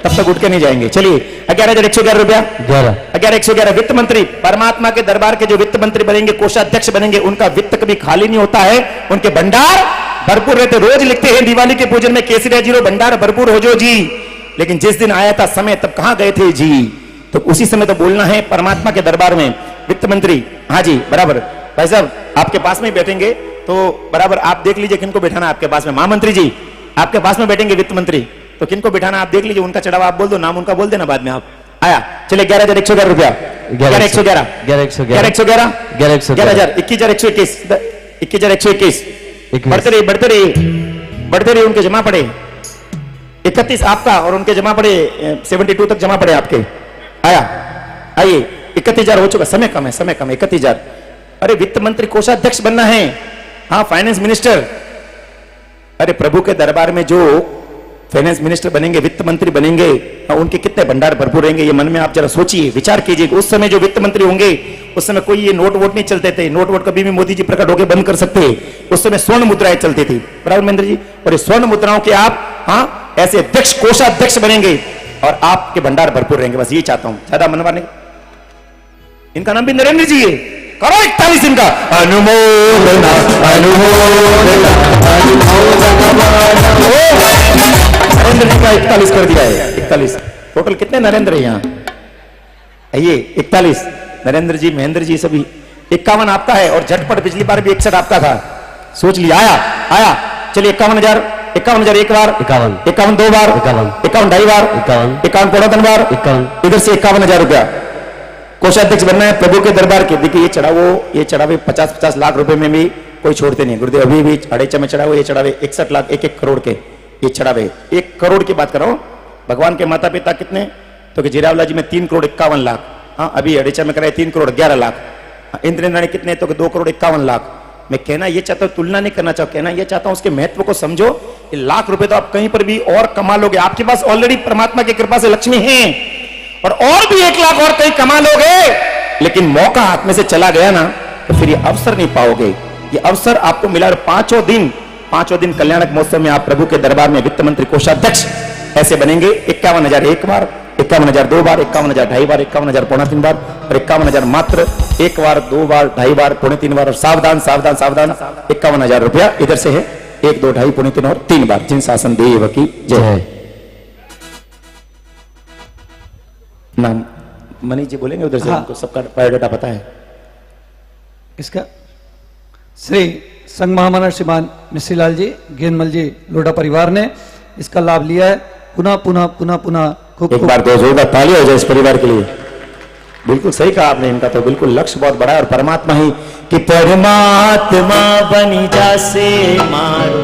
तब तक उठ के नहीं जाएंगे। चलिए 11,111 रुपया, 11,111। वित्त मंत्री, परमात्मा के दरबार के जो वित्त मंत्री बनेंगे, कोषाध्यक्ष बनेंगे, उनका वित्त कभी खाली नहीं होता है, उनके भंडार भरपूर रहते। रोज लिखते हैं दिवाली के पूजन में, केसरिया जीरो भंडार भरपूर हो जो जी। लेकिन जिस दिन आया था समय तब कहां गए थे जी। तो उसी समय तो बोलना है परमात्मा के दरबार में। वित्त मंत्री, हाँ जी बराबर, भाई साहब आपके पास में बैठेंगे तो बराबर आप देख लीजिए किनको बैठाना आपके पास में। महामंत्री जी आपके पास में बैठेंगे वित्त मंत्री, तो किनको बैठाना आप देख लीजिए, उनका चढ़ावा आप बोल दो, नाम उनका बोल देना बाद में आप। आया चले 11,111 रुपया, 11,111, 11,111, 11,111, 21,121, 21,121, बढ़ते रहिए बढ़ते रहिए बढ़ते रहिए। उनके जमा पड़े 31 आपका और उनके जमा पड़े 72 तक जमा पड़े आपके। आया आइए 31,000 हो चुका, समय कम है समय कम है, 31,000। अरे वित्त मंत्री कोषाध्यक्ष बनना है, हाँ फाइनेंस मिनिस्टर। अरे प्रभु के दरबार में जो फाइनेंस मिनिस्टर बनेंगे, वित्त मंत्री बनेंगे, उनके कितने भंडार भरपूर रहेंगे, ये मन में आप जरा सोचिए, विचार कीजिए। उस समय जो वित्त मंत्री होंगे, उस समय कोई ये नोट वोट नहीं चलते थे, नोट वोट कभी भी मोदी जी प्रकट होकर बंद कर सकते। उस समय स्वर्ण मुद्राएं चलती थी, बराबर महेंद्र जी। और ये स्वर्ण मुद्राओं के आप हाँ ऐसे अध्यक्ष कोषाध्यक्ष बनेंगे और आपके भंडार भरपूर रहेंगे, बस ये चाहता हूं। ज्यादा मनवाने, इनका नाम भी नरेंद्र जी है, करो 41 इनका अनुमोदना अनुमोदना नरेंद्र जी का 41 कर दिया है, 41। टोटल कितने नरेंद्र है यहाँ? आइए 41 नरेंद्र जी, महेंद्र जी सभी। 51 आपका है और झटपट पिछली बार भी 61 आपका था, सोच लिया। आया आया चलिए 51,000, 51,000 एक बार, 51 दो बार, 51 ढाई बार, 51 पौना 3 बार, इधर से 51,000 रुपया। कोषाध्यक्ष बनना है प्रभु के दरबार के। देखिए ये चढ़ावे 50-50 लाख रुपए में भी कोई छोड़ते नहीं गुरुदेव। अभी भी अड़ेचा में चढ़ावे, ये चढ़ावे 61 लाख, 1-1 करोड़ के ये चढ़ावे। 1 करोड़ की बात कर रहा हूं। भगवान के माता पिता कितने, तो कि जीरावला जी में 3 करोड़ 51 लाख, हाँ अभी अड़ेचा में कराए 3 करोड़ 11 लाख। इंद्र रानी कितने, तो 2 करोड़ 51 लाख। मैं कहना ये चाहता हूं, तुलना नहीं करना चाहता, कहना ये चाहता हूं उसके महत्व को समझो। ये लाख रुपए तो आप कहीं पर भी और कमा लोगे, आपके पास ऑलरेडी परमात्मा की कृपा से लक्ष्मी है, और भी 1 लाख और कहीं कमा लोगे, लेकिन मौका हाथ में से चला गया ना तो फिर ये अवसर नहीं पाओगे। ये अवसर आपको मिला। 5 दिन कल्याणक महोत्सव में आप प्रभु के दरबार में वित्त मंत्री कोषाध्यक्ष ऐसे बनेंगे। 51,000 एक बार, 51,000 दो बार, 51,000 ढाई बार, 51,000 पौना 3 बार, और 51,000 मात्र 1 बार, 2 बार, ढाई बार, पौने 3 बार। और सावधान सावधान सावधान, 51,000 रुपया इधर से है, 1 2 ढाई पौने 3 और 3 बार। जिन शासन देव की जय। नाम मनीष जी बोलेंगे उधर से, हाँ। उनको सबका बायोडाटा पता है। इसका श्री संघ महामना श्रीमान मिश्रीलाल जी, गेंदमल जी, लोढ़ा परिवार ने इसका लाभ लिया है। पुनः पुनः पुनः पुनः खूब एक बार 2 जोरदार ताली हो जाए इस परिवार के लिए। बिल्कुल सही कहा आपने, इनका तो बिल्कुल लक्ष्य बहुत बड़ा है। और परमात्मा ही कि परमात्मा बनी जा से मारो,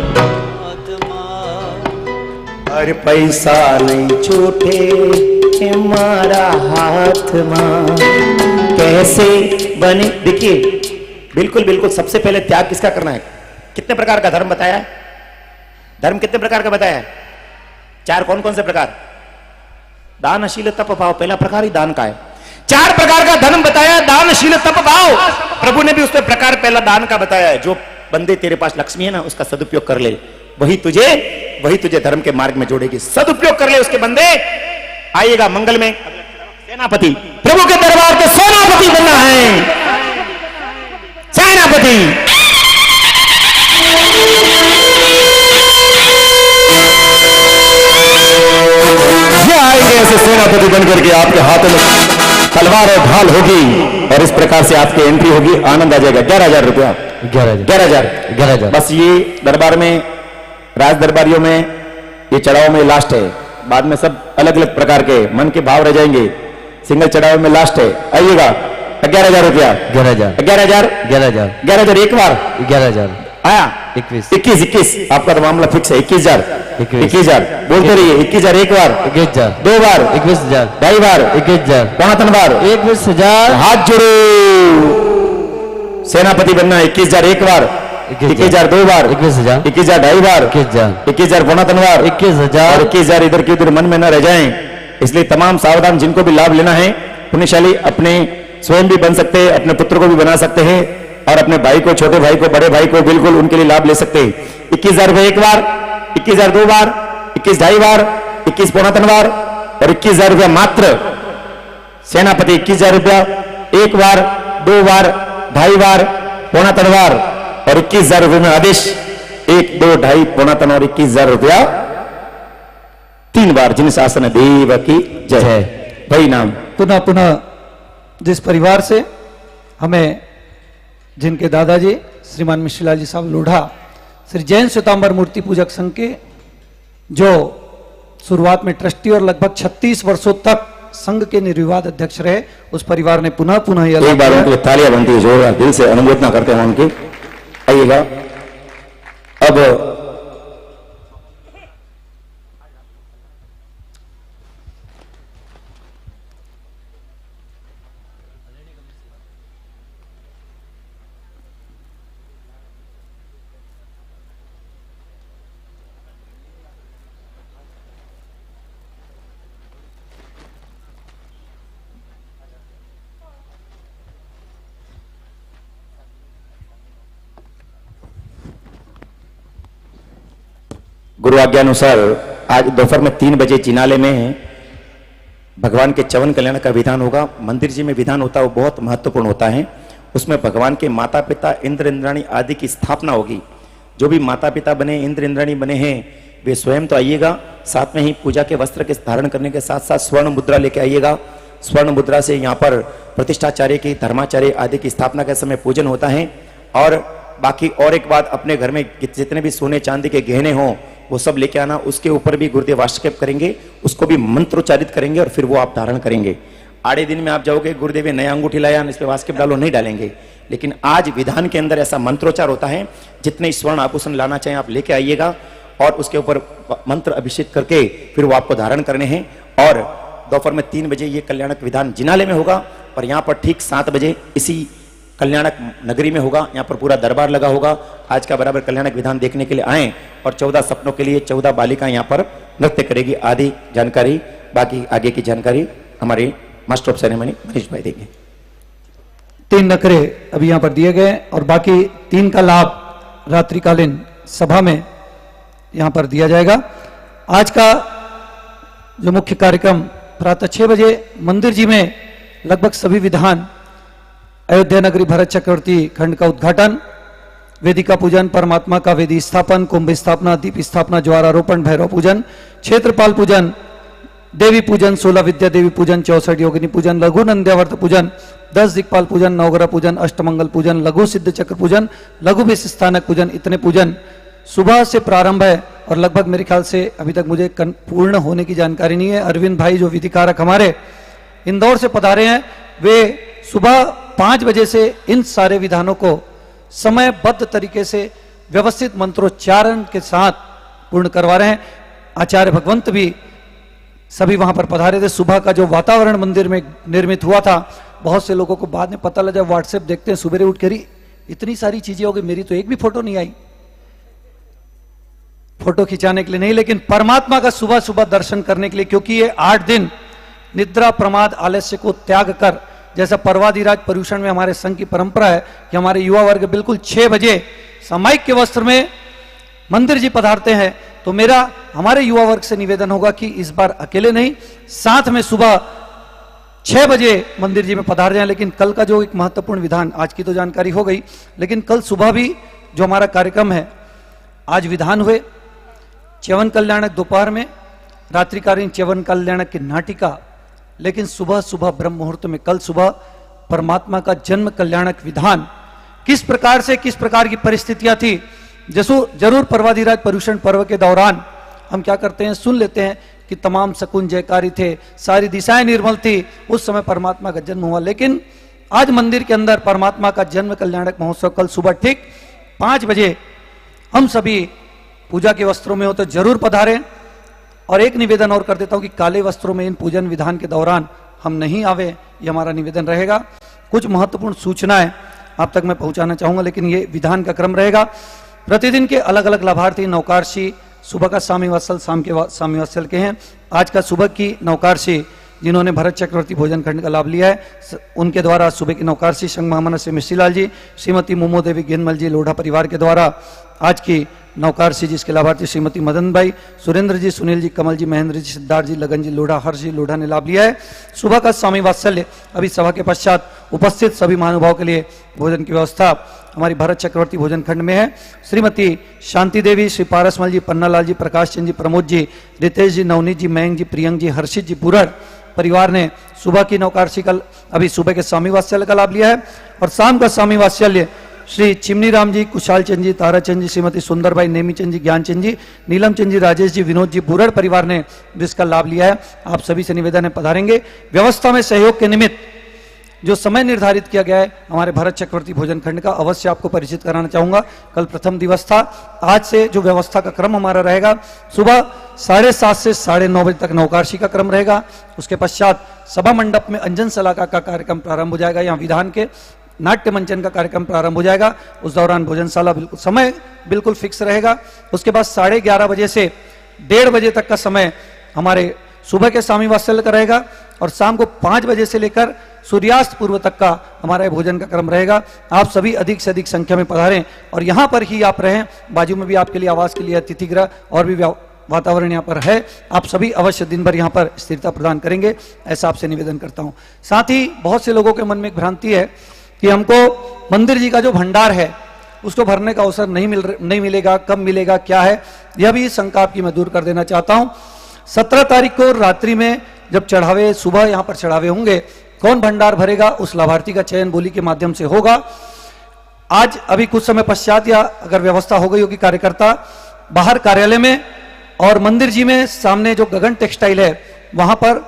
हर पैसा नहीं छूटे हमारा हाथ मां, कैसे बने। देखिए बिल्कुल बिल्कुल सबसे पहले त्याग किसका करना है। कितने प्रकार का धर्म बताया है? धर्म कितने प्रकार का बताया है? 4 कौन कौन से प्रकार? दानशील तप भाव, पहला प्रकार ही दान का है। 4 प्रकार का धर्म बताया, दानशील तप भाव। प्रभु ने भी उसमें प्रकार पहला दान का बताया है। जो बंदे तेरे पास लक्ष्मी है ना, उसका सदुपयोग कर ले, वही तुझे धर्म के मार्ग में जोड़ेगी। सदुपयोग कर ले उसके बंदे। आइएगा मंगल में सेनापति, प्रभु के दरबार के सेनापति बनना है, सेनापति। ये आएंगे ऐसे सेनापति बनकर के, आपके हाथों में तलवार और ढाल होगी और इस प्रकार से आपकी एंट्री होगी। आनंद आ जाएगा। 11,000 रुपया, 11,000। बस ये दरबार में, राज दरबारियों में ये चढ़ाव में लास्ट है। बाद में सब अलग अलग प्रकार के मन के भाव रह जाएंगे। सिंगल चढ़ाव में लास्ट है। आइएगा 11,000 रुपया, 11,000 एक बार, 11,000 आया 21 आपका तो मामला फिक्स है। 21,000 बोलते रहिए। 21,000 एक बार, 21,000 दो बार, 21,000 ढाई बार, 21,000 पौना 3 बार, 21,000। हाथ जोड़ो। सेनापति बनना है। 21,000 एक बार, 21,000 दो बार, 21,000 21,000 ढाई बार, 21,000 21,000 पौना 3 बार, 21,000 और 21,000 इधर की उधर मन में न रह जाएं। इसलिए तमाम सावधान, जिनको भी लाभ लेना है, पुण्यशाली अपने स्वयं भी बन सकते हैं, अपने पुत्र को भी बना सकते हैं, और अपने भाई को, छोटे भाई को, बड़े भाई को, बिल्कुल उनके लिए लाभ ले सकते हैं। 21,000 रुपए एक बार, 21,000 दो बार, 21 ढाई बार, 21 पौना 3 बार, और 21,000 रुपया मात्र सेनापति। 21,000 रुपया एक बार, 2 बार, ढाई बार, पौना 3 बार, और 21,000 रुपये में आदेश 1 2 ढाई पौना 3 और 21,000 रुपया 3 बार जिन शासन देव की जय। भाई नाम पुनः पुनः जिस परिवार से हमें, जिनके दादाजी श्रीमान मिश्रीलाल जी साहब लोढ़ा श्री जैन श्वेतांबर मूर्ति पूजक संघ के जो शुरुआत में ट्रस्टी और लगभग 36 वर्षों तक संघ के निर्विवाद अध्यक्ष रहे, उस परिवार ने पुनः पुनः एक बार उनके लिए तालियां बनती है, जोरदार दिल से अनुमोदना करते हैं उनकी। आइएगा अब गुरु आज्ञानुसार आज दोपहर में 3 बजे जिनाले में भगवान के च्यवन कल्याण का विधान होगा। मंदिर जी में विधान होता है वो बहुत महत्वपूर्ण होता है। उसमें भगवान के माता पिता इंद्र इंद्राणी आदि की स्थापना होगी। जो भी माता पिता बने, इंद्र इंद्राणी बने हैं, वे स्वयं तो आइएगा, साथ में ही पूजा के वस्त्र के धारण करने के साथ साथ स्वर्ण मुद्रा लेके आइएगा। स्वर्ण मुद्रा से यहाँ पर प्रतिष्ठाचार्य की, धर्माचार्य आदि की स्थापना के समय पूजन होता है। और बाकी और एक बात, अपने घर में जितने भी सोने चांदी के गहने हों वो सब लेके आना। उसके ऊपर भी गुरुदेव वाष्पकेप करेंगे, उसको भी मंत्रोच्चारित करेंगे और फिर वो आप धारण करेंगे। आड़े दिन में आप जाओगे, गुरुदेव नया अंगूठी लाया, इस पे वाष्पकेप डालो, नहीं डालेंगे। लेकिन आज विधान के अंदर ऐसा मंत्रोच्चार होता है, जितने स्वर्ण आभूषण लाना चाहें आप लेके आइएगा और उसके ऊपर मंत्र अभिषेक करके फिर वो आपको धारण करने हैं। और दोपहर में 3 बजे ये कल्याणक विधान जिनाले में होगा और यहाँ पर ठीक 7 बजे इसी कल्याणक नगरी में होगा। यहाँ पर पूरा दरबार लगा होगा। आज का बराबर कल्याणक विधान देखने के लिए आए और 14 सपनों के लिए 14 बालिकाएं यहाँ पर नृत्य करेगी। आदि जानकारी, बाकी आगे की जानकारी हमारे मास्टर ऑफ सेरेमनी मनीष भाई देंगे। 3 नखरे अभी यहाँ पर दिए गए और बाकी 3 का लाभ रात्रिकालीन सभा में यहाँ पर दिया जाएगा। आज का जो मुख्य कार्यक्रम प्रातः 6 बजे मंदिर जी में लगभग सभी विधान, अयोध्या नगरी भरत चक्रवर्ती खंड का उद्घाटन, वेदिका पूजन, परमात्मा का वेदी स्थापन, कुंभ स्थापना, दीप स्थापना, ज्वारारोपण, भैरव पूजन, क्षेत्रपाल पूजन, देवी पूजन, 16 विद्या देवी पूजन, 64 योगिनी पूजन, लघु नंद्यावर्त पूजन, 10 दिक्पाल पूजन, नवग्रह पूजन, अष्टमंगल पूजन, लघु सिद्ध चक्र पूजन, लघु विष स्थानक पूजन, इतने पूजन सुबह से प्रारंभ है और लगभग मेरे ख्याल से अभी तक मुझे पूर्ण होने की जानकारी नहीं है। अरविंद भाई जो विधिकारक हमारे इंदौर से पधारे हैं, वे सुबह 5 बजे से इन सारे विधानों को समयबद्ध तरीके से व्यवस्थित मंत्रोच्चारण के साथ पूर्ण करवा रहे हैं। आचार्य भगवंत भी सभी वहां पर पधारे थे। सुबह का जो वातावरण मंदिर में निर्मित हुआ था, बहुत से लोगों को बाद में पता लगा, व्हाट्सएप देखते हैं सुबह उठ कर, इतनी सारी चीजें हो गई, मेरी तो एक भी फोटो नहीं आई, फोटो खिंचाने के लिए नहीं, लेकिन परमात्मा का सुबह सुबह दर्शन करने के लिए। क्योंकि ये 8 दिन निद्रा प्रमाद आलस्य को त्याग कर, जैसा पर्वाधिराज पर्यूषण में हमारे संघ की परंपरा है कि हमारे युवा वर्ग बिल्कुल 6 बजे सामायिक के वस्त्र में मंदिर जी पधारते हैं, तो मेरा हमारे युवा वर्ग से निवेदन होगा कि इस बार अकेले नहीं, साथ में सुबह 6 बजे मंदिर जी में पधार जाएं। लेकिन कल का जो एक महत्वपूर्ण विधान, आज की तो जानकारी हो गई, लेकिन कल सुबह भी जो हमारा कार्यक्रम है, आज विधान हुए च्यवन कल्याणक दोपहर में, रात्रिकालीन च्यवन कल्याणक की नाटिका, लेकिन सुबह सुबह ब्रह्म मुहूर्त में कल सुबह परमात्मा का जन्म कल्याणक विधान, किस प्रकार से, किस प्रकार की परिस्थितियां थी, जरूर पर्वाधिराज पर्यूषण पर्व के दौरान हम क्या करते हैं, सुन लेते हैं कि तमाम शकुन जयकारी थे, सारी दिशाएं निर्मल थी, उस समय परमात्मा का जन्म हुआ। लेकिन आज मंदिर के अंदर परमात्मा का जन्म कल्याणक महोत्सव कल सुबह ठीक 5 बजे हम सभी पूजा के वस्त्रों में हो तो जरूर पधारें। और एक निवेदन और कर देता हूं कि काले वस्त्रों में इन पूजन विधान के दौरान हम नहीं आवे, ये हमारा निवेदन रहेगा। कुछ महत्वपूर्ण सूचनाएं आप तक मैं पहुंचाना चाहूंगा, लेकिन ये विधान का क्रम रहेगा। प्रतिदिन के अलग अलग लाभार्थी नौकारशी, सुबह का स्वामी वत्सल, शाम के स्वामी वत्सल के हैं। आज का सुबह की नौकारशी जिन्होंने भरत चक्रवर्ती भोजन खंड का लाभ लिया है, उनके द्वारा सुबह की नौकारशी संघ महामना श्री मिश्रीलाल जी, श्रीमती मोमो देवी गेनमल जी लोढ़ा परिवार के द्वारा आज की नौकारशी जिसके लाभार्थी श्रीमती मदन भाई, सुरेंद्र जी, सुनील जी, कमल जी, महेंद्र जी, सिद्धार्थ जी, लगन जी लोढ़ा, हर्ष जी लोढ़ा ने लाभ लिया है। सुबह का स्वामी वात्सल्य अभी सभा के पश्चात उपस्थित सभी महानुभाव के लिए भोजन की व्यवस्था हमारी भरत चक्रवर्ती भोजन खंड में है। श्रीमती शांति देवी, श्री पारसमल जी, पन्नालाल जी, प्रकाश चंद जी, प्रमोद जी, रितेश जी, नवनीत जी, मयंक जी, प्रियंक जी, हर्षित जी, बुरड़ परिवार ने सुबह की नवकार्षी कल अभी सुबह के स्वामी वात्सल्य का लाभ लिया है और शाम का स्वामी वात्सल्य श्री चिमनी राम जी, कुशाल चंद जी, ताराचंद जी, श्रीमती सुंदरबाई, नेमीचंद जी, ज्ञानचंद जी, नीलम चंद जी, राजेश जी, विनोद जी, बुरड़ परिवार ने जिसका लाभ लिया है। आप सभी से निवेदन है पधारेंगे। व्यवस्था में सहयोग के निमित्त जो समय निर्धारित किया गया है हमारे भरत चक्रवर्ती भोजन खंड का, अवश्य आपको परिचित कराना चाहूंगा। कल प्रथम दिवस था। आज से जो व्यवस्था का क्रम हमारा रहेगा, सुबह 7:30 से 9:30 बजे तक नवकार्षी का क्रम रहेगा। उसके पश्चात सभा मंडप में अंजन सलाका का कार्यक्रम प्रारंभ हो जाएगा। यहाँ विधान के नाट्य मंचन का कार्यक्रम प्रारंभ हो जाएगा। उस दौरान भोजनशाला बिल्कुल समय बिल्कुल फिक्स रहेगा। उसके बाद 11:30 बजे से 1:30 बजे तक का समय हमारे सुबह के स्वामी वात्सल्य का रहेगा और शाम को 5 बजे से लेकर सूर्यास्त पूर्व तक का हमारा भोजन का क्रम रहेगा। आप सभी अधिक से अधिक संख्या में पधारें और यहाँ पर ही आप रहें। बाजू में भी आपके लिए आवास के लिए अतिथि गृह और भी वातावरण यहाँ पर है। आप सभी अवश्य दिन भर यहाँ पर स्थिरता प्रदान करेंगे, ऐसा आपसे निवेदन करता हूँ। साथ ही बहुत से लोगों के मन में एक भ्रांति है कि हमको मंदिर जी का जो भंडार है उसको भरने का अवसर नहीं मिलेगा, कब मिलेगा, क्या है, यह भी शंका आपकी मैं दूर कर देना चाहता हूँ। 17 तारीख को रात्रि में जब चढ़ावे, सुबह यहाँ पर चढ़ावे होंगे, कौन भंडार भरेगा उस लाभार्थी का चयन बोली के माध्यम से होगा। आज अभी कुछ समय पश्चात या अगर व्यवस्था हो गई होगी, कार्यकर्ता बाहर कार्यालय में और मंदिर जी में सामने जो गगन टेक्सटाइल है वहां पर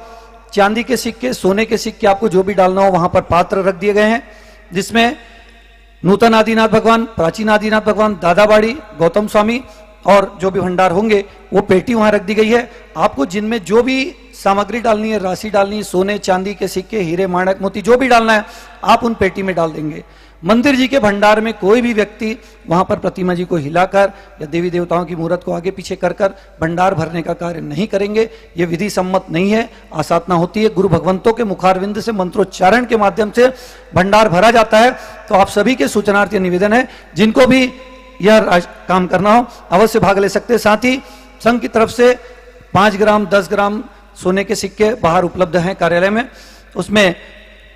चांदी के सिक्के, सोने के सिक्के, आपको जो भी डालना हो वहां पर पात्र रख दिए गए हैं, जिसमें नूतन आदिनाथ भगवान, प्राचीन आदिनाथ भगवान, दादाबाड़ी, गौतम स्वामी और जो भी भंडार होंगे वो पेटी वहां रख दी गई है। आपको जिनमें जो भी सामग्री डालनी है, राशि डालनी है, सोने चांदी के सिक्के, हीरे माणक मोती जो भी डालना है आप उन पेटी में डाल देंगे। मंदिर जी के भंडार में कोई भी व्यक्ति वहां पर प्रतिमा जी को हिलाकर या देवी देवताओं की मूर्त को आगे पीछे कर भंडार भरने का कार्य नहीं करेंगे। ये विधि सम्मत नहीं है, आसाधना होती है। गुरु भगवंतों के मुखारविंद से मंत्रोच्चारण के माध्यम से भंडार भरा जाता है। तो आप सभी के सूचनार्थ निवेदन है, जिनको भी यह काम करना हो अवश्य भाग ले सकते हैं। साथ ही संघ की तरफ से 5 ग्राम 10 ग्राम सोने के सिक्के बाहर उपलब्ध हैं कार्यालय में। उसमें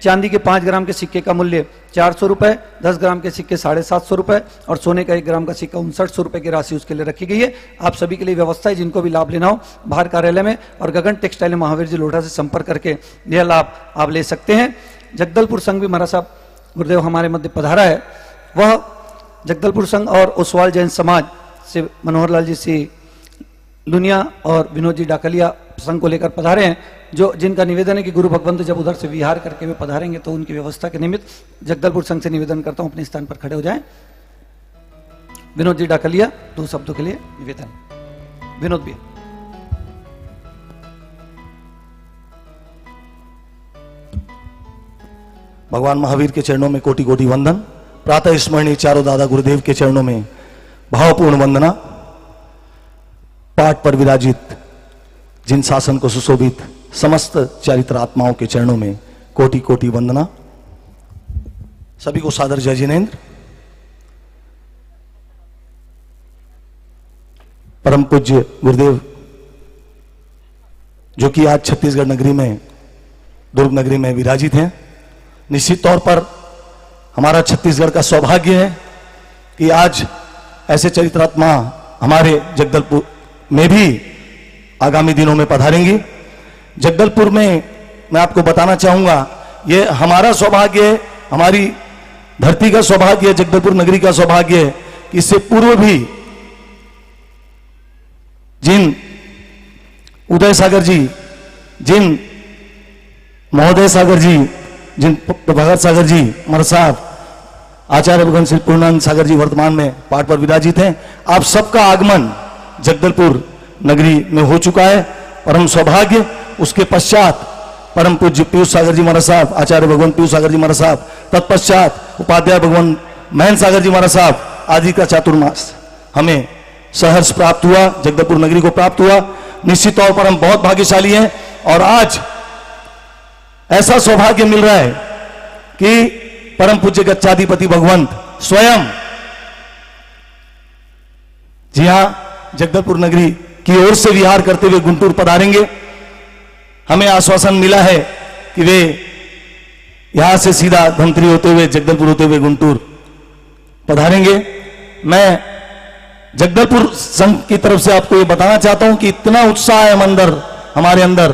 चांदी के 5 ग्राम के सिक्के का मूल्य 400 रुपए, 10 ग्राम के सिक्के 750 रुपए और सोने का 1 ग्राम का सिक्का 59 रुपए की राशि उसके लिए रखी गई है। आप सभी के लिए व्यवस्था है, जिनको भी लाभ लेना हो बाहर कार्यालय में और गगन टेक्सटाइल महावीर जी लोढ़ा से संपर्क करके यह लाभ आप ले सकते हैं। जगदलपुर संघ भी महाराज साहब गुरुदेव हमारे मध्य पधारा है। वह जगदलपुर संघ और ओसवाल जैन समाज से मनोहर लाल जी सी लुनिया और विनोद जी डाकलिया संघ को लेकर पधारे हैं, जो जिनका निवेदन है कि गुरु भगवंत जब उधर से विहार करके वे पधारेंगे तो उनकी व्यवस्था के निमित्त जगदलपुर संघ से निवेदन करता हूं अपने स्थान पर खड़े हो जाएं। विनोद जी डाकलिया 2 शब्दों के लिए निवेदन। विनोद भी भगवान महावीर के चरणों में कोटि कोटि वंदन। प्रातः स्मरणीय चारों दादा गुरुदेव के चरणों में भावपूर्ण वंदना। पाठ पर विराजित जिन शासन को सुशोभित समस्त चरित्र आत्माओं के चरणों में कोटि कोटि वंदना। सभी को सादर जय जिनेन्द्र। परम पूज्य गुरुदेव जो कि आज छत्तीसगढ़ नगरी में, दुर्ग नगरी में विराजित हैं, निश्चित तौर पर हमारा छत्तीसगढ़ का सौभाग्य है कि आज ऐसे चरित्रात्मा हमारे जगदलपुर में भी आगामी दिनों में पधारेंगी। जगदलपुर में मैं आपको बताना चाहूंगा, ये हमारा सौभाग्य है, हमारी धरती का सौभाग्य है, जगदलपुर नगरी का सौभाग्य है कि इससे पूर्व भी जिन उदय सागर जी, जिन महोदय सागर जी, जिन भगत सागर जी हमारे साहब, आचार्य भगवान श्री पूर्णानंद सागर जी वर्तमान में पाठ पर विराजित हैं। आप सबका आगमन जगदलपुर नगरी में हो चुका है, परम सौभाग्य। उसके पश्चात परम पूज्य पीयूष सागर जी महाराज साहब, आचार्य भगवान पीयूष सागर जी महाराज साहब, तत्पश्चात उपाध्याय भगवान महेंद्र सागर जी महाराज साहब आदि का चातुर्मास हमें सहर्ष प्राप्त हुआ, जगदलपुर नगरी को प्राप्त हुआ। निश्चित तौर पर हम बहुत भाग्यशाली हैं और आज ऐसा सौभाग्य मिल रहा है कि परम पूज्य गच्चाधिपति भगवंत स्वयं, जी हां, जगदलपुर नगरी की ओर से विहार करते हुए गुंटूर पधारेंगे। हमें आश्वासन मिला है कि वे यहां से सीधा धमतरी होते हुए जगदलपुर होते हुए गुंटूर पधारेंगे। मैं जगदलपुर संघ की तरफ से आपको ये बताना चाहता हूं कि इतना उत्साह है हमारे अंदर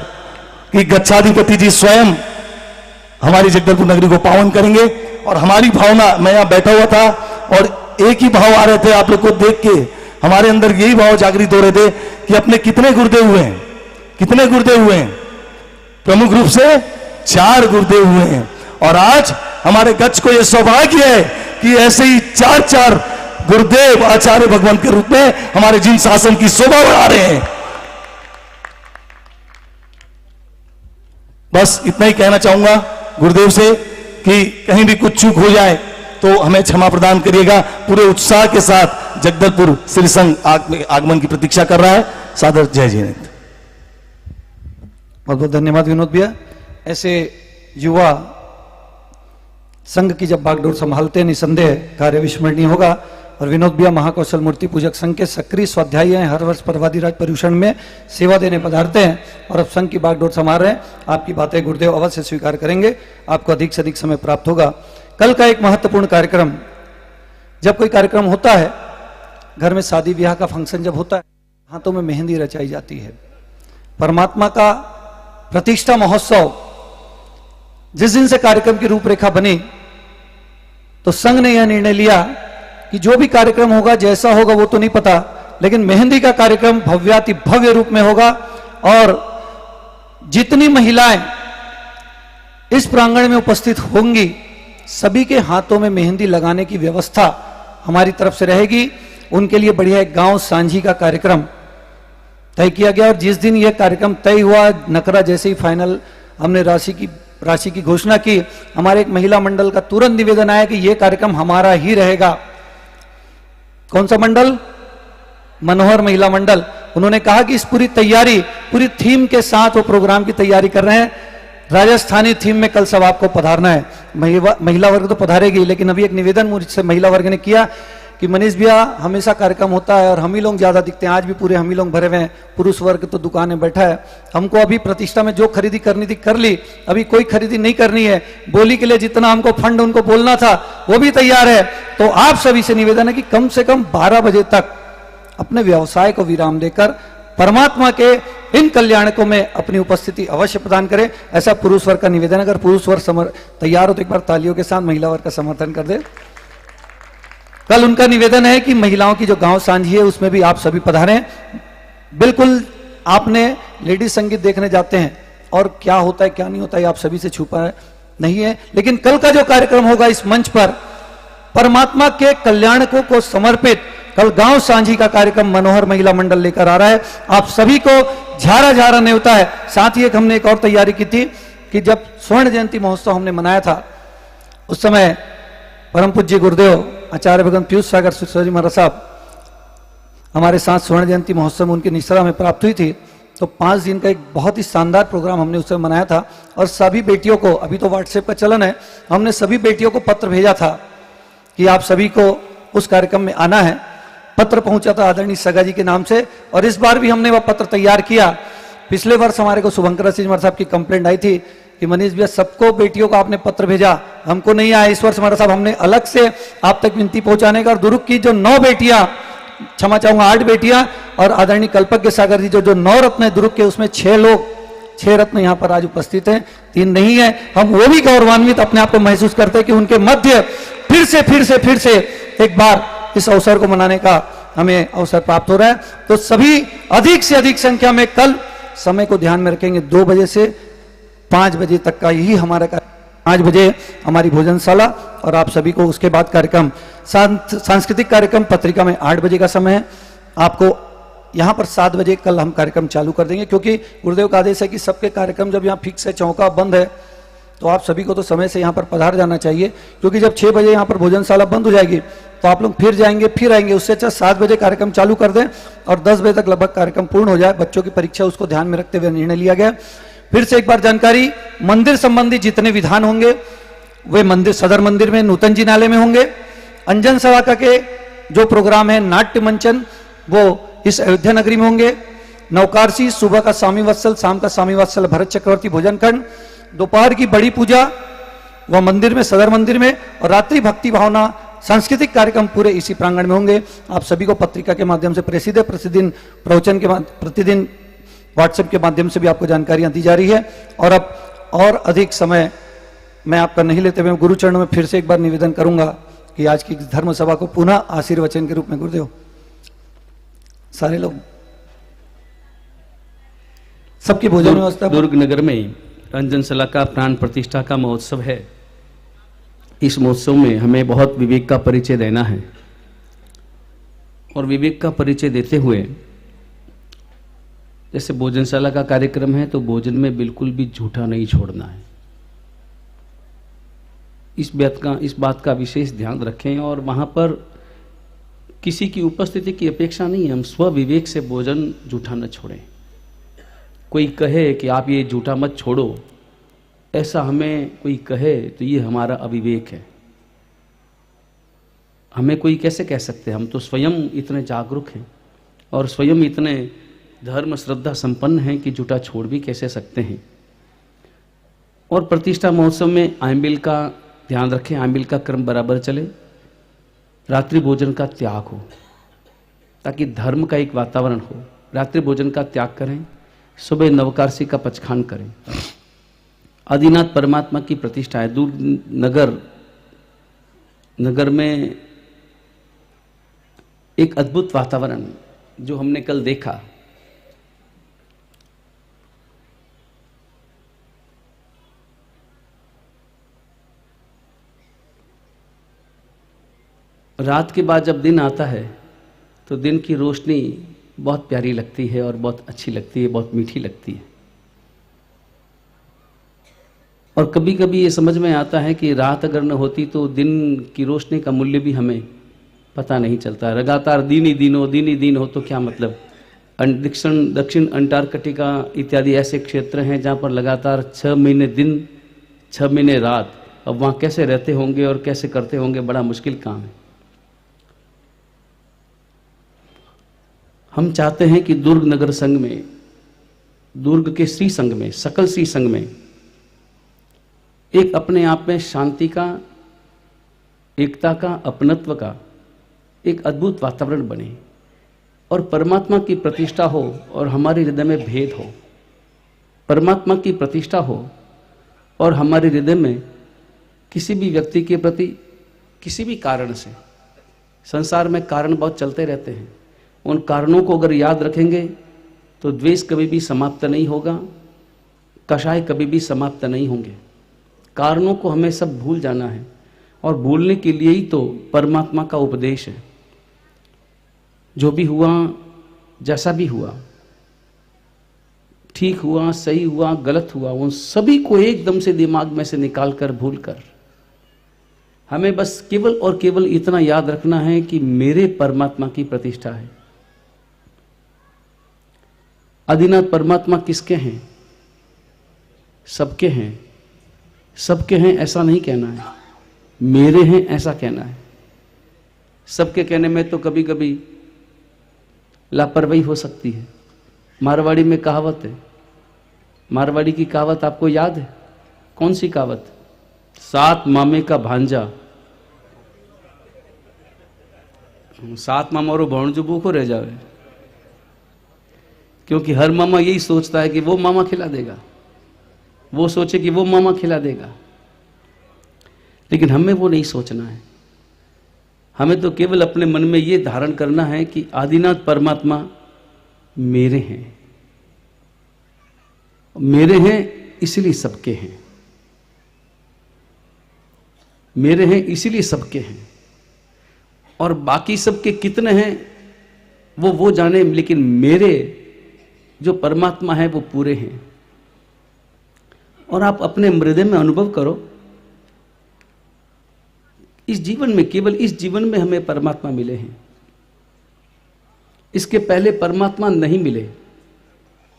कि गच्छाधिपति जी स्वयं हमारी जगदलपुर नगरी को पावन करेंगे। और हमारी भावना, मैं यहां बैठा हुआ था और एक ही भाव आ रहे थे आप लोग को देख के, हमारे अंदर यही भाव जागृत हो रहे थे कि अपने कितने गुरुदेव हुए हैं, कितने गुरुदेव हुए हैं। प्रमुख रूप से 4 गुरुदेव हुए हैं और आज हमारे गच्छ को यह सौभाग्य है कि ऐसे ही 4 गुरुदेव आचार्य भगवान के रूप में हमारे जिन शासन की शोभा बढ़ा रहे हैं। बस इतना ही कहना चाहूंगा गुरुदेव से कि कहीं भी कुछ चूक हो जाए तो हमें क्षमा प्रदान करिएगा। पूरे उत्साह के साथ जगदलपुर श्री संघ आगमन की प्रतीक्षा कर रहा है। सादर जय जयंत। बहुत बहुत धन्यवाद विनोद भैया। ऐसे युवा संघ की जब बागडोर संभालते हैं निसंदेह कार्य विस्मरणीय होगा। और विनोद भैया महाकौशल मूर्ति पूजक संघ के सक्रिय स्वाध्यायी हैं, हर वर्ष परवादिराज पर्यूषण में सेवा देने पधारते हैं और अब संघ की बागडोर संभाल रहे हैं। आपकी बातें गुरुदेव अवश्य स्वीकार करेंगे, आपको अधिक से अधिक समय प्राप्त होगा। कल का एक महत्वपूर्ण कार्यक्रम, जब कोई कार्यक्रम होता है घर में, शादी ब्याह का फंक्शन जब होता है, हाथों में मेहंदी रचाई जाती है। परमात्मा का प्रतिष्ठा महोत्सव जिस दिन से कार्यक्रम की रूपरेखा बनी तो संघ ने यह निर्णय लिया कि जो भी कार्यक्रम होगा, जैसा होगा वो तो नहीं पता, लेकिन मेहंदी का कार्यक्रम भव्याति भव्य रूप में होगा। और जितनी महिलाएं इस प्रांगण में उपस्थित होंगी सभी के हाथों में मेहंदी लगाने की व्यवस्था हमारी तरफ से रहेगी। उनके लिए बढ़िया एक गांव सांझी का कार्यक्रम तय किया गया। और जिस दिन यह कार्यक्रम तय हुआ, नकरा जैसे ही फाइनल हमने राशि की घोषणा की, हमारे एक महिला मंडल का तुरंत निवेदन आया कि यह कार्यक्रम हमारा ही रहेगा। कौन सा मंडल? मनोहर महिला मंडल। उन्होंने कहा कि इस पूरी तैयारी, पूरी थीम के साथ वो प्रोग्राम की तैयारी कर रहे हैं। राजस्थानी थीम में कल सब आपको पधारना है। महिला वर्ग तो पधारेगी, लेकिन अभी एक निवेदन मुझसे महिला वर्ग ने किया कि मनीष भैया हमेशा कार्यक्रम होता है और हम ही लोग ज्यादा दिखते हैं, आज भी पूरे हम ही लोग भरे हुए हैं, पुरुष वर्ग तो दुकान में बैठा है। हमको अभी प्रतिष्ठा में जो खरीदी करनी थी कर ली, अभी कोई खरीदी नहीं करनी है। बोली के लिए जितना हमको फंड उनको बोलना था वो भी तैयार है। तो आप सभी से निवेदन है कि कम से कम 12 बजे तक अपने व्यवसाय को विराम देकर परमात्मा के इन कल्याणकों में अपनी उपस्थिति अवश्य प्रदान करें। ऐसा पुरुष वर्ग का निवेदन। अगर पुरुष वर्ग तैयार हो तो एक बार तालियों के साथ महिला वर्ग का समर्थन कर दे। कल उनका निवेदन है कि महिलाओं की जो गांव सांझी है उसमें भी आप सभी पधारें। बिल्कुल आपने लेडीज संगीत देखने जाते हैं और क्या होता है क्या नहीं होता है आप सभी से छुपा है नहीं है, लेकिन कल का जो कार्यक्रम होगा इस मंच पर परमात्मा के कल्याणकों को समर्पित कल गांव सांझी का कार्यक्रम मनोहर महिला मंडल लेकर आ रहा है। आप सभी को झारा झारा न्योता है। साथ ही हमने एक और तैयारी की थी कि जब स्वर्ण जयंती महोत्सव हमने मनाया था उस समय परम पूज्य गुरुदेव आचार्य भगवान पीयूष सागर सुसरी महाराज साहब हमारे साथ स्वर्ण जयंती महोत्सव में उनकी निश्रा में प्राप्त हुई थी। तो 5 दिन का एक बहुत ही शानदार प्रोग्राम हमने उस समय मनाया था और सभी बेटियों को, अभी तो व्हाट्सएप का चलन है, हमने सभी बेटियों को पत्र भेजा था कि आप सभी को उस कार्यक्रम में आना है। पत्र पहुंचा था आदरणीय सगा जी के नाम से और इस बार भी हमने वह पत्र तैयार किया। पिछले वर्ष हमारे को शुभंकर सिंह साहब की कंप्लेंट आई थी कि मनीष भैया सबको बेटियों को आपने पत्र भेजा, हमको नहीं आया। इस वर्ष हमारा साहब हमने अलग से आप तक विनती पहुंचाने का और दुर्ग की जो 9 बेटियां, क्षमा चाहूंगा 8 बेटियां और आदरणीय कल्पज्ञ सागर जी जो 9 रत्न है दुर्ग के, उसमें 6 रत्न यहाँ पर आज उपस्थित हैं, 3 नहीं है। हम वो भी गौरवान्वित अपने आप को महसूस करते हैं कि उनके मध्य फिर से एक बार इस अवसर को मनाने का हमें अवसर प्राप्त हो रहा है। तो सभी अधिक से अधिक संख्या में कल समय को ध्यान में रखेंगे। 2 बजे से 5 बजे तक का यही हमारा 5 बजे हमारी भोजनशाला और आप सभी को उसके बाद कार्यक्रम सांस्कृतिक कार्यक्रम पत्रिका में 8 बजे का समय है। आपको यहाँ पर 7 बजे कल हम कार्यक्रम चालू कर देंगे क्योंकि गुरुदेव का आदेश है कि सबके कार्यक्रम जब यहाँ फिक्स है, चौका बंद है, तो आप सभी को तो समय से यहाँ पर पधार जाना चाहिए। क्योंकि जब 6 बजे यहाँ पर भोजनशाला बंद हो जाएगी तो आप लोग फिर जाएंगे फिर आएंगे। उससे अच्छा 7 बजे कार्यक्रम चालू कर दें और 10 बजे तक लगभग कार्यक्रम पूर्ण हो जाए। बच्चों की परीक्षा उसको ध्यान में रखते हुए निर्णय लिया गया। फिर से एक बार जानकारी, मंदिर संबंधी जितने विधान होंगे वे मंदिर सदर मंदिर में नूतन जी नाले में होंगे। अंजन सभा के जो प्रोग्राम है नाट्य मंचन वो इस अयोध्या नगरी में होंगे। नवकारसी सुबह का स्वामी वत्सल, शाम का स्वामी वत्सल भरत चक्रवर्ती भोजन खंड, दोपहर की बड़ी पूजा वह मंदिर में, सदर मंदिर में, और रात्रि भक्ति भावना सांस्कृतिक कार्यक्रम पूरे इसी प्रांगण में होंगे। आप सभी को पत्रिका के माध्यम से प्रसिद्ध है, प्रतिदिन प्रवचन के प्रतिदिन व्हाट्सएप के माध्यम से भी आपको जानकारियां दी जा रही है। और अब और अधिक समय मैं आपका नहीं लेते हुए गुरु चरणों में फिर से एक बार निवेदन करूंगा कि आज की धर्म सभा को पुनः आशीर्वचन के रूप में गुरुदेव सारे लोग सबकी भोजन व्यवस्था। दुर्ग नगर में अंजनशला का प्राण प्रतिष्ठा का महोत्सव है। इस महोत्सव में हमें बहुत विवेक का परिचय देना है और विवेक का परिचय देते हुए, जैसे भोजनशाला का कार्यक्रम है तो भोजन में बिल्कुल भी झूठा नहीं छोड़ना है। इस बात का विशेष ध्यान रखें और वहां पर किसी की उपस्थिति की अपेक्षा नहीं है। हम स्व विवेक से भोजन झूठा न छोड़ें। कोई कहे कि आप ये झूठा मत छोड़ो, ऐसा हमें कोई कहे तो ये हमारा अविवेक है। हमें कोई कैसे कह सकते हैं? हम तो स्वयं इतने जागरूक हैं और स्वयं इतने धर्म श्रद्धा संपन्न हैं कि झूठा छोड़ भी कैसे सकते हैं। और प्रतिष्ठा महोत्सव में आंबिल का ध्यान रखें, आंबिल का क्रम बराबर चले, रात्रि भोजन का त्याग हो ताकि धर्म का एक वातावरण हो। रात्रि भोजन का त्याग करें, सुबह नवकारसी का पचखान करें। आदिनाथ परमात्मा की प्रतिष्ठा है। दूर नगर में एक अद्भुत वातावरण जो हमने कल देखा, रात के बाद जब दिन आता है तो दिन की रोशनी बहुत प्यारी लगती है और बहुत अच्छी लगती है, बहुत मीठी लगती है। और कभी कभी ये समझ में आता है कि रात अगर न होती तो दिन की रोशनी का मूल्य भी हमें पता नहीं चलता। लगातार दिन ही दिन हो तो क्या मतलब। दक्षिण अंटार्कटिका इत्यादि ऐसे क्षेत्र हैं जहाँ पर लगातार 6 महीने दिन 6 महीने रात। अब वहाँ कैसे रहते होंगे और कैसे करते होंगे, बड़ा मुश्किल काम है। हम चाहते हैं कि दुर्ग नगर संघ में, दुर्ग के श्री संघ में, सकल श्री संघ में एक अपने आप में शांति का, एकता का, अपनत्व का एक अद्भुत वातावरण बने और परमात्मा की प्रतिष्ठा हो और हमारे हृदय में भेद हो। परमात्मा की प्रतिष्ठा हो और हमारे हृदय में किसी भी व्यक्ति के प्रति किसी भी कारण से, संसार में कारण बहुत चलते रहते हैं, उन कारणों को अगर याद रखेंगे तो द्वेष कभी भी समाप्त नहीं होगा, कषाय कभी भी समाप्त नहीं होंगे। कारणों को हमें सब भूल जाना है और भूलने के लिए ही तो परमात्मा का उपदेश है। जो भी हुआ, जैसा भी हुआ, ठीक हुआ, सही हुआ, गलत हुआ, उन सभी को एकदम से दिमाग में से निकाल कर, भूल कर हमें बस केवल और केवल इतना याद रखना है कि मेरे परमात्मा की प्रतिष्ठा है। आदिनाथ परमात्मा किसके हैं? सबके हैं। सबके हैं ऐसा नहीं कहना है, मेरे हैं ऐसा कहना है। सबके कहने में तो कभी कभी लापरवाही हो सकती है। मारवाड़ी में कहावत है, मारवाड़ी की कहावत आपको याद है? कौन सी कहावत? 7 मामे का भांजा, 7 मामा और भाणजो भूखो रह जावे। क्योंकि हर मामा यही सोचता है कि वो मामा खिला देगा, वो सोचे कि वो मामा खिला देगा, लेकिन हमें वो नहीं सोचना है। हमें तो केवल अपने मन में ये धारण करना है कि आदिनाथ परमात्मा मेरे हैं, मेरे हैं इसलिए सबके हैं, मेरे हैं इसीलिए सबके हैं। और बाकी सबके कितने हैं वो जाने, लेकिन मेरे जो परमात्मा है वो पूरे हैं। और आप अपने हृदय में अनुभव करो, इस जीवन में, केवल इस जीवन में हमें परमात्मा मिले हैं। इसके पहले परमात्मा नहीं मिले।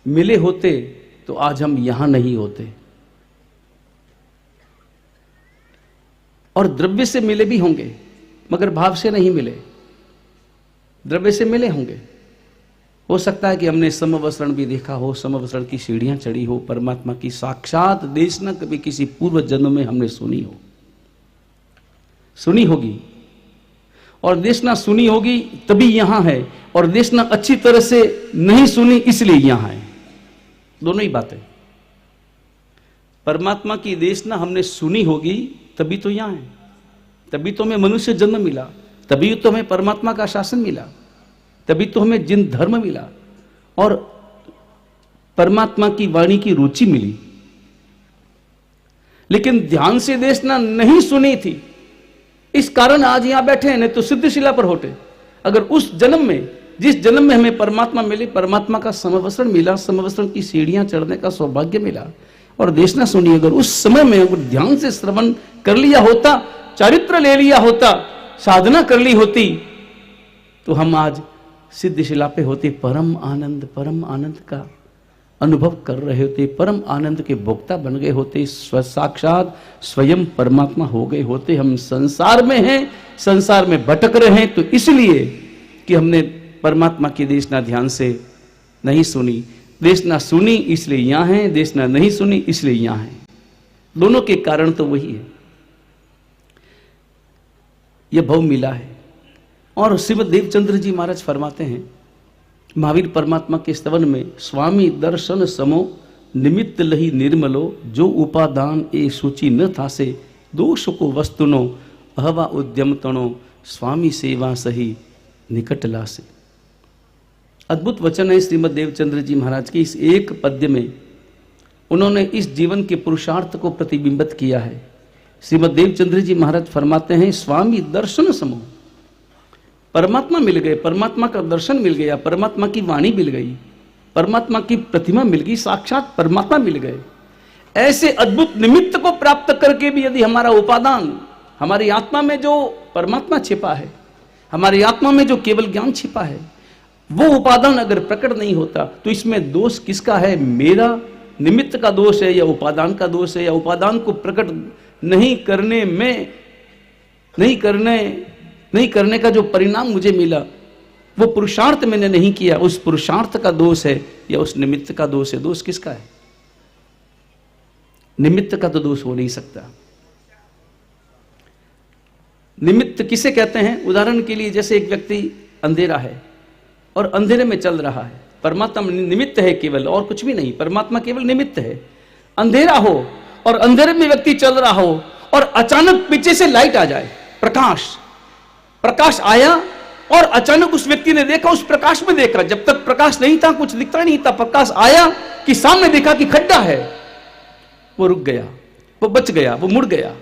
मिले होते तो आज हम यहां नहीं होते। और द्रव्य से मिले भी होंगे मगर भाव से नहीं मिले। द्रव्य से मिले होंगे हो सकता है कि हमने समवसरण भी देखा हो, समवसरण की सीढ़ियां चढ़ी हो, परमात्मा की साक्षात देशना कभी किसी पूर्व जन्म में हमने सुनी हो, सुनी होगी, और देशना सुनी होगी तभी यहां है, और देशना अच्छी तरह से नहीं सुनी इसलिए यहां है। दोनों ही बातें। परमात्मा की देशना हमने सुनी होगी तभी तो यहां है, तभी तो हमें मनुष्य जन्म मिला, तभी तो हमें परमात्मा का शासन मिला, तभी तो हमें जिन धर्म मिला और परमात्मा की वाणी की रुचि मिली। लेकिन ध्यान से देशना नहीं सुनी थी, इस कारण आज यहां बैठे हैं, नहीं तो सिद्धशिला पर होते। अगर उस जन्म में, जिस जन्म में हमें परमात्मा मिले, परमात्मा का समवसरण मिला, समवसरण की सीढ़ियां चढ़ने का सौभाग्य मिला और देशना सुनी, अगर उस समय में अगर ध्यान से श्रवण कर लिया होता, चरित्र ले लिया होता, साधना कर ली होती, तो हम आज सिद्धशिला पे होते, परम आनंद का अनुभव कर रहे होते, परम आनंद के भोक्ता बन गए होते, साक्षात स्वयं परमात्मा हो गए होते। हम संसार में हैं, संसार में भटक रहे हैं, तो इसलिए कि हमने परमात्मा की देशना ध्यान से नहीं सुनी। देशना सुनी इसलिए यहां है, देशना नहीं सुनी इसलिए यहां है। दोनों के कारण तो वही है, यह भव मिला है। और श्रीमद देवचंद्र जी महाराज फरमाते हैं महावीर परमात्मा के स्तवन में, स्वामी दर्शन समो निमित्त लही निर्मलो, जो उपादान ए सूची न थासे, दोष को वस्तुनो अहवा उद्यम तणो, स्वामी सेवा सही निकट लासे। अद्भुत वचन है श्रीमद देवचंद्र जी महाराज के। इस एक पद्य में उन्होंने इस जीवन के पुरुषार्थ को प्रतिबिंबित किया है। श्रीमद देवचंद्र जी महाराज फरमाते हैं, स्वामी दर्शन समो, परमात्मा मिल गए, परमात्मा का दर्शन मिल गया, परमात्मा की वाणी मिल गई, परमात्मा की प्रतिमा मिल गई, साक्षात परमात्मा मिल गए। ऐसे अद्भुत निमित्त को प्राप्त करके भी यदि हमारा उपादान, हमारी आत्मा में जो परमात्मा छिपा है, हमारी आत्मा में जो केवल ज्ञान छिपा है, वो उपादान अगर प्रकट नहीं होता, तो इसमें दोष किसका है? मेरा निमित्त का दोष है या उपादान का दोष है, या उपादान को प्रकट नहीं करने में, नहीं करने का जो परिणाम मुझे मिला, वो पुरुषार्थ मैंने नहीं किया, उस पुरुषार्थ का दोष है या उस निमित्त का दोष है? दोष किसका है? निमित्त का तो दोष हो नहीं सकता। निमित्त किसे कहते हैं? उदाहरण के लिए जैसे एक व्यक्ति अंधेरा है और अंधेरे में चल रहा है, परमात्मा निमित्त है केवल, और कुछ भी नहीं, परमात्मा केवल निमित्त है। अंधेरा हो और अंधेरे में व्यक्ति चल रहा हो और अचानक पीछे से लाइट आ जाए, प्रकाश आया और अचानक उस व्यक्ति ने देखा, उस प्रकाश में देखा, जब तक प्रकाश नहीं था कुछ दिखता नहीं था, प्रकाश आया कि सामने देखा कि खड्डा है, वो रुक गया, वो बच गया, वो मुड़ गया।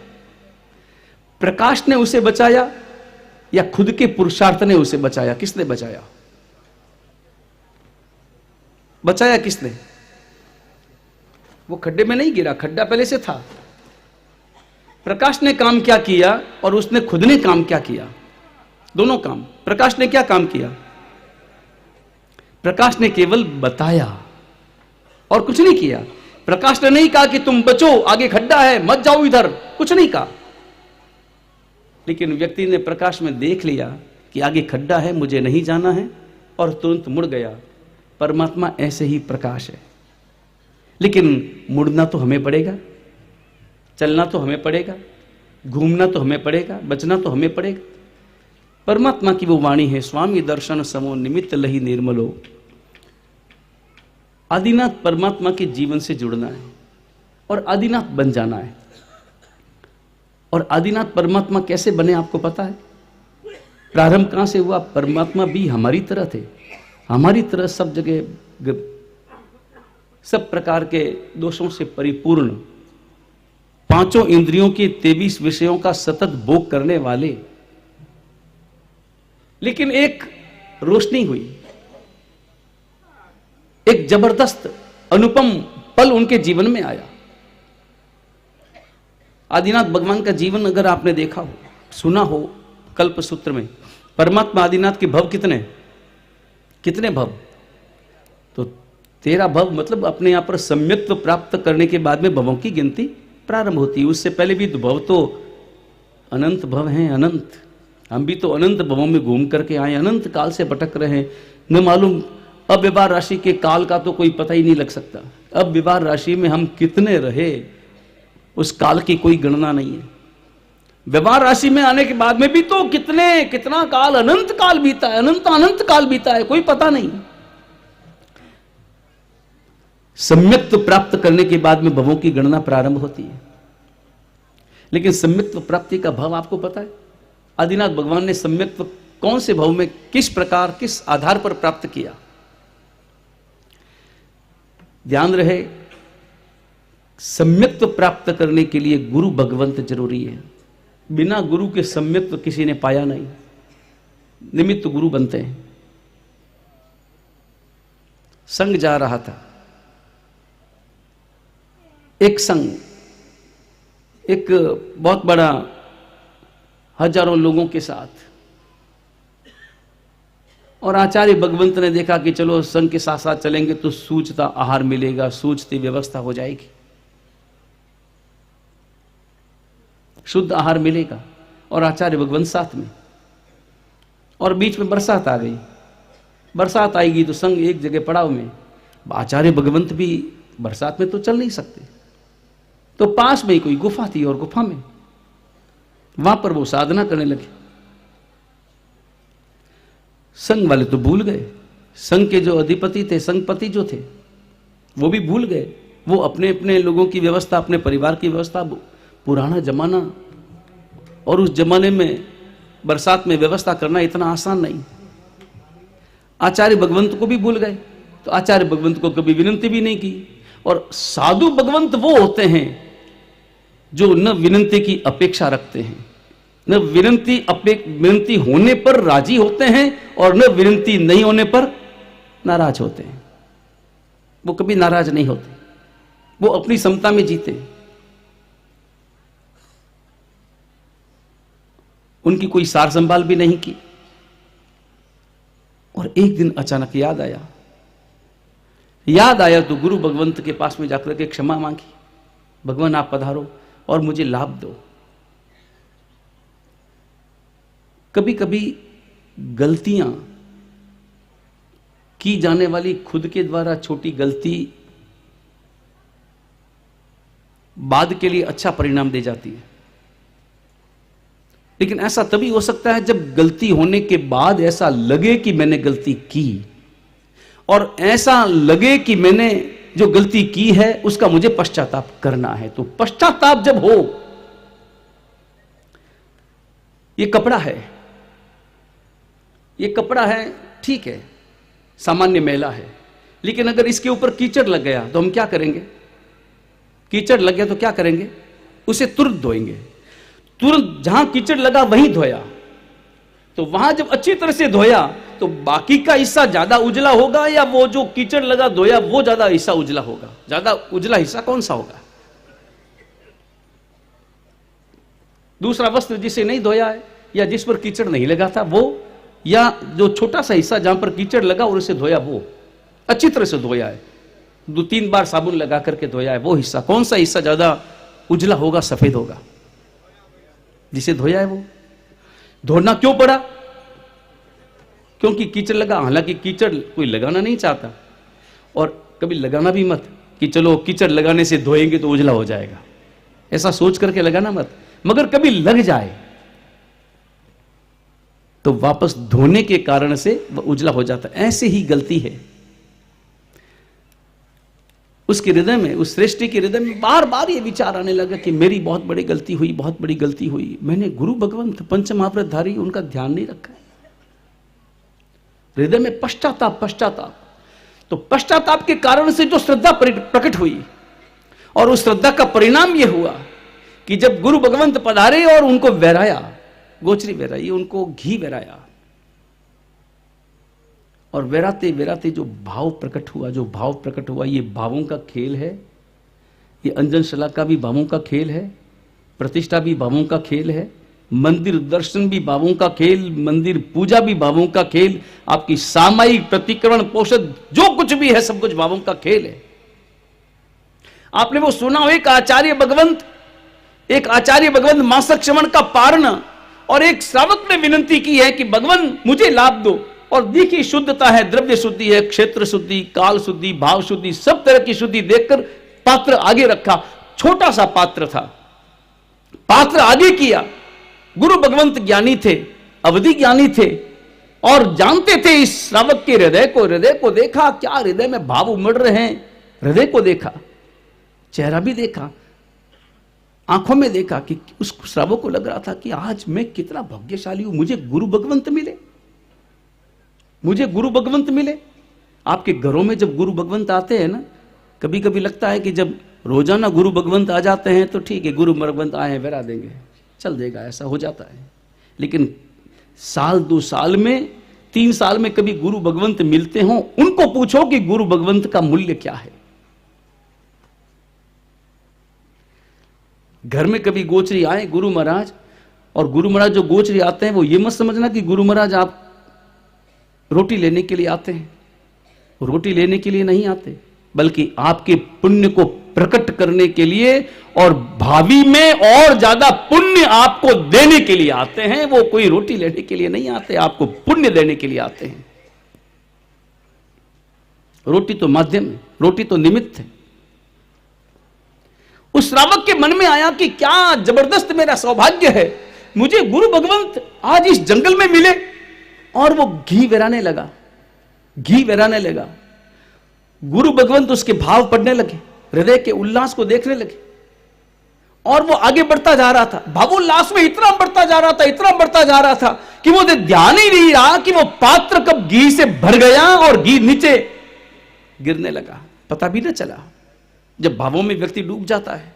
प्रकाश ने उसे बचाया या खुद के पुरुषार्थ ने उसे बचाया? किसने बचाया? बचाया किसने? वो खड्डे में नहीं गिरा, खड्डा पहले से था। प्रकाश ने काम क्या किया और उसने खुद ने काम क्या किया? दोनों काम। प्रकाश ने क्या काम किया? प्रकाश ने केवल बताया और कुछ नहीं किया। प्रकाश ने नहीं कहा कि तुम बचो, आगे खड्डा है, मत जाओ इधर, कुछ नहीं कहा। लेकिन व्यक्ति ने प्रकाश में देख लिया कि आगे खड्डा है, मुझे नहीं जाना है, और तुरंत मुड़ गया। परमात्मा ऐसे ही प्रकाश है, लेकिन मुड़ना तो हमें पड़ेगा, चलना तो हमें पड़ेगा, घूमना तो हमें पड़ेगा, बचना तो हमें पड़ेगा। परमात्मा की वो वाणी है, स्वामी दर्शन समो निमित्त लही निर्मलो। आदिनाथ परमात्मा के जीवन से जुड़ना है और आदिनाथ बन जाना है। और आदिनाथ परमात्मा कैसे बने आपको पता है? प्रारंभ कहां से हुआ? परमात्मा भी हमारी तरह थे, हमारी तरह सब जगह सब प्रकार के दोषों से परिपूर्ण, पांचों इंद्रियों के 23 विषयों का सतत भोग करने वाले। लेकिन एक रोशनी हुई, एक जबरदस्त अनुपम पल उनके जीवन में आया। आदिनाथ भगवान का जीवन अगर आपने देखा हो, सुना हो, कल्प सूत्र में परमात्मा आदिनाथ के भव कितने भव? तो 13 भव, मतलब अपने यहां पर सम्यक्त्व प्राप्त करने के बाद में भवों की गिनती प्रारंभ होती है। उससे पहले भी भव तो अनंत भव हैं, अनंत। हम भी तो अनंत भवों में घूम करके आए, अनंत काल से भटक रहे हैं, न मालूम अव्यवहार राशि के काल का तो कोई पता ही नहीं लग सकता। अव्यवहार राशि में हम कितने रहे उस काल की कोई गणना नहीं है। व्यवहार राशि में आने के बाद में भी तो कितना काल, अनंत काल बीता है, अनंत काल बीता है, कोई पता नहीं। सम्यक्त्व प्राप्त करने के बाद में भवों की गणना प्रारंभ होती है। लेकिन सम्यक्त्व प्राप्ति का भाव आपको पता है? आदिनाथ भगवान ने सम्यक्त्व कौन से भाव में, किस प्रकार, किस आधार पर प्राप्त किया? ध्यान रहे, सम्यक्त्व प्राप्त करने के लिए गुरु भगवंत जरूरी है। बिना गुरु के सम्यक्त्व किसी ने पाया नहीं, निमित्त गुरु बनते हैं। संग जा रहा था, एक संग, एक बहुत बड़ा, हजारों लोगों के साथ, और आचार्य भगवंत ने देखा कि चलो संघ के साथ साथ चलेंगे तो सूचता आहार मिलेगा, सूचती व्यवस्था हो जाएगी, शुद्ध आहार मिलेगा, और आचार्य भगवंत साथ में। और बीच में बरसात आ गई, बरसात आएगी तो संघ एक जगह पड़ाव में, आचार्य भगवंत भी बरसात में तो चल नहीं सकते, तो पास में ही कोई गुफा थी, और गुफा में वहां पर वो साधना करने लगे। संघ वाले तो भूल गए, संघ के जो अधिपति थे, संघपति जो थे, वो भी भूल गए। वो अपने अपने लोगों की व्यवस्था, अपने परिवार की व्यवस्था, पुराना जमाना, और उस जमाने में बरसात में व्यवस्था करना इतना आसान नहीं। आचार्य भगवंत को भी भूल गए, तो आचार्य भगवंत को कभी विनंती भी नहीं की। और साधु भगवंत वो होते हैं जो न विनंती की अपेक्षा रखते हैं, न विनंती होने पर राजी होते हैं, और न विनंती नहीं होने पर नाराज होते हैं। वो कभी नाराज नहीं होते, वो अपनी समता में जीते। उनकी कोई सार संभाल भी नहीं की। और एक दिन अचानक याद आया तो गुरु भगवंत के पास में जाकर के क्षमा मांगी, भगवान आप पधारो और मुझे लाभ दो। कभी कभी गलतियां की जाने वाली, खुद के द्वारा छोटी गलती बाद के लिए अच्छा परिणाम दे जाती है। लेकिन ऐसा तभी हो सकता है जब गलती होने के बाद ऐसा लगे कि मैंने गलती की, और ऐसा लगे कि मैंने जो गलती की है उसका मुझे पश्चाताप करना है। तो पश्चाताप जब हो, ये कपड़ा है, ठीक है, सामान्य मैला है, लेकिन अगर इसके ऊपर कीचड़ लग गया तो हम क्या करेंगे? कीचड़ लग गया तो क्या करेंगे? उसे तुरंत धोएंगे। तुरंत जहां कीचड़ लगा वहीं धोया, तो वहां जब अच्छी तरह से धोया तो बाकी का हिस्सा ज्यादा उजला होगा, या वो जो कीचड़ लगा धोया वो ज्यादा हिस्सा उजला होगा? ज्यादा उजला हिस्सा कौन सा होगा? दूसरा वस्त्र जिसे नहीं धोया है, या जिस पर कीचड़ नहीं लगा था वो, या जो छोटा सा हिस्सा जहां पर कीचड़ लगा और उसे धोया, वो अच्छी तरह से धोया है, 2-3 बार साबुन लगा करके धोया है, वो हिस्सा, कौन सा हिस्सा ज्यादा उजला होगा, सफेद होगा? जिसे धोया है वो। धोना क्यों पड़ा? क्योंकि कीचड़ लगा। हालांकि कीचड़ कोई लगाना नहीं चाहता, और कभी लगाना भी मत कि चलो कीचड़ लगाने से धोएंगे तो उजला हो जाएगा, ऐसा सोच करके लगाना मत। मगर कभी लग जाए तो वापस धोने के कारण से वह उजला हो जाता है। ऐसे ही गलती है उसके हृदय में, उस सृष्टि के हृदय में बार बार ये विचार आने लगा कि मेरी बहुत बड़ी गलती हुई, बहुत बड़ी गलती हुई, मैंने गुरु भगवंत पंचमहाव्रतधारी उनका ध्यान नहीं रखा है। हृदय में पश्चाताप। तो पश्चाताप के कारण से जो श्रद्धा प्रकट हुई, और उस श्रद्धा का परिणाम यह हुआ कि जब गुरु भगवंत पधारे और उनको वैराया, गोचरी वैराई, उनको घी वैराया, और वैराते वैराते जो भाव प्रकट हुआ, ये भावों का खेल है। ये अंजनशला का भी भावों का खेल है, प्रतिष्ठा भी भावों का खेल है, मंदिर दर्शन भी भावों का खेल, मंदिर पूजा भी भावों का खेल, आपकी सामायिक प्रतिक्रमण पोषद जो कुछ भी है सब कुछ भावों का खेल है। आपने वो सुना हो, एक आचार्य भगवंत मासक श्रवण का पारण, और एक श्रावक ने विनंती की है कि भगवान मुझे लाभ दो, और देखिए शुद्धता है, द्रव्य शुद्धि है, क्षेत्र शुद्धि, काल शुद्धि, भाव शुद्धि, सब तरह की शुद्धि देखकर पात्र आगे रखा। छोटा सा पात्र था, पात्र आगे किया। गुरु भगवंत ज्ञानी थे, अवधि ज्ञानी थे और जानते थे इस श्रावक के हृदय को देखा, क्या हृदय में भाव उमड़ रहे हैं, हृदय को देखा, चेहरा भी देखा, आंखों में देखा कि उस श्रावक को लग रहा था कि आज मैं कितना भाग्यशाली हूं, मुझे गुरु भगवंत मिले, मुझे गुरु भगवंत मिले। आपके घरों में जब गुरु भगवंत आते हैं ना, कभी कभी लगता है कि जब रोजाना गुरु भगवंत आ जाते हैं तो ठीक है, गुरु भगवंत आए हैं बरा देंगे, चल देगा, ऐसा हो जाता है। लेकिन साल 2 साल में 3 साल में कभी गुरु भगवंत मिलते हो, उनको पूछो कि गुरु भगवंत का मूल्य क्या है। घर में कभी गोचरी आए गुरु महाराज, और गुरु महाराज जो गोचरी आते हैं वो ये मत समझना कि गुरु महाराज आप रोटी लेने के लिए आते हैं, रोटी लेने के लिए नहीं आते, बल्कि आपके पुण्य को प्रकट करने के लिए और भावी में और ज्यादा पुण्य आपको देने के लिए आते हैं। वो कोई रोटी लेने के लिए नहीं आते, आपको पुण्य देने के लिए आते हैं। रोटी तो माध्यम है, रोटी तो निमित्त है। उस श्रावक के मन में आया कि क्या जबरदस्त मेरा सौभाग्य है, मुझे गुरु भगवंत आज इस जंगल में मिले। और वो घी बेराने लगा, घी बेराने लगा। गुरु भगवंत उसके भाव पढ़ने लगे, हृदय के उल्लास को देखने लगे, और वो आगे बढ़ता जा रहा था। भावोल्लास में इतना बढ़ता जा रहा था, इतना बढ़ता जा रहा था कि वो ध्यान ही नहीं रहा कि वो पात्र कब घी से भर गया और घी नीचे गिरने लगा, पता भी न चला। जब भावों में व्यक्ति डूब जाता है,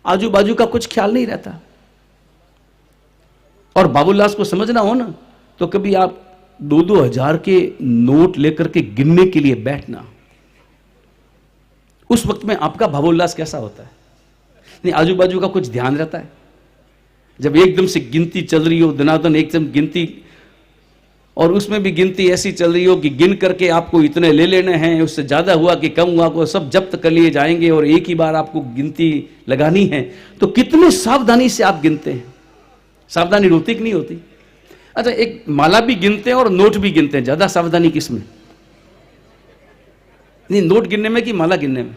आजू बाजू का कुछ ख्याल नहीं रहता। और भावोल्लास को समझना हो ना, तो कभी आप 2-2 हजार के नोट लेकर के गिनने के लिए बैठना, उस वक्त में आपका भावोल्लास कैसा होता है। नहीं, आजू बाजू का कुछ ध्यान रहता है। जब एकदम से गिनती चल रही हो, दनादन एकदम गिनती, और उसमें भी गिनती ऐसी चल रही हो कि गिन करके आपको इतने ले लेने हैं, उससे ज्यादा हुआ कि कम हुआ को सब जब्त कर लिए जाएंगे, और एक ही बार आपको गिनती लगानी है, तो कितने सावधानी से आप गिनते हैं। सावधानी होती कि नहीं होती? अच्छा, एक माला भी गिनते हैं और नोट भी गिनते हैं, ज्यादा सावधानी किसमें? नहीं, नोट गिनने में कि माला गिनने में?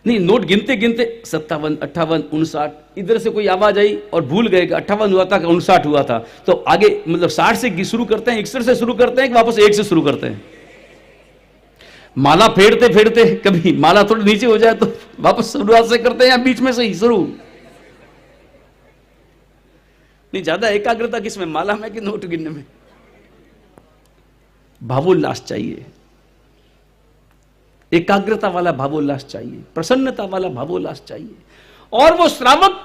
नहीं, नोट गिनते गिनते 57, 58, 59, इधर से कोई आवाज आई और भूल गए कि 58 हुआ था कि 59 हुआ था, तो आगे मतलब 60 से शुरू करते हैं, 61 से शुरू करते हैं कि वापस 1 से शुरू करते हैं? माला फेरते फेरते कभी माला थोड़ी नीचे हो जाए तो वापस शुरुआत से करते हैं या बीच में से ही शुरू? नहीं, ज्यादा एकाग्रता किसमें, माला में कि नोट गिनने में? भावोल्लास चाहिए, एकाग्रता वाला भावोल्लास चाहिए, प्रसन्नता वाला भावोल्लास चाहिए। और वो श्रावक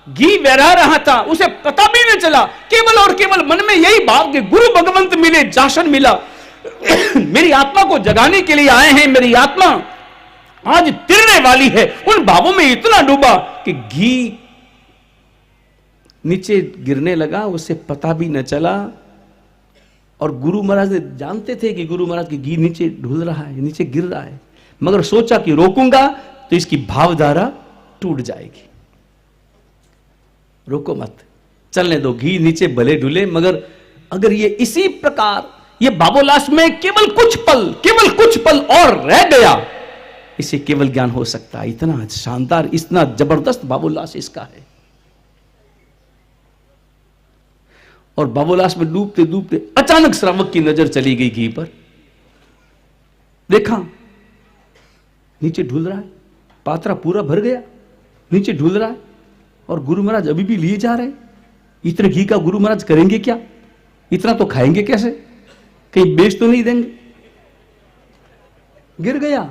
घी बहरा रहा था, उसे पता भी नहीं चला, केवल और केवल मन में यही भाव कि गुरु भगवंत मिले, जाशन मिला, मेरी आत्मा को जगाने के लिए आए हैं, मेरी आत्मा आज तिरने वाली है। उन भावों में इतना डूबा कि घी नीचे गिरने लगा, उसे पता भी न चला। और गुरु महाराज ने जानते थे कि गुरु महाराज की घी नीचे ढुल रहा है, नीचे गिर रहा है, मगर सोचा कि रोकूंगा तो इसकी भावधारा टूट जाएगी। रोको मत, चलने दो, घी नीचे भले ढुले, मगर अगर ये इसी प्रकार ये भावोल्लास में केवल कुछ पल और रह गया, इसे केवल ज्ञान हो सकता है। इतना शानदार, इतना जबरदस्त भावोल्लास इसका है। और भावोल्लास में डूबते डूबते अचानक श्रावक की नजर चली गई घी पर। देखा नीचे ढुल रहा है, पात्रा पूरा भर गया, नीचे ढुल रहा है, और गुरु महाराज अभी भी लिए जा रहे हैं। इतने घी का गुरु महाराज करेंगे क्या? इतना तो खाएंगे कैसे? कहीं बेच तो नहीं देंगे? गिर गया,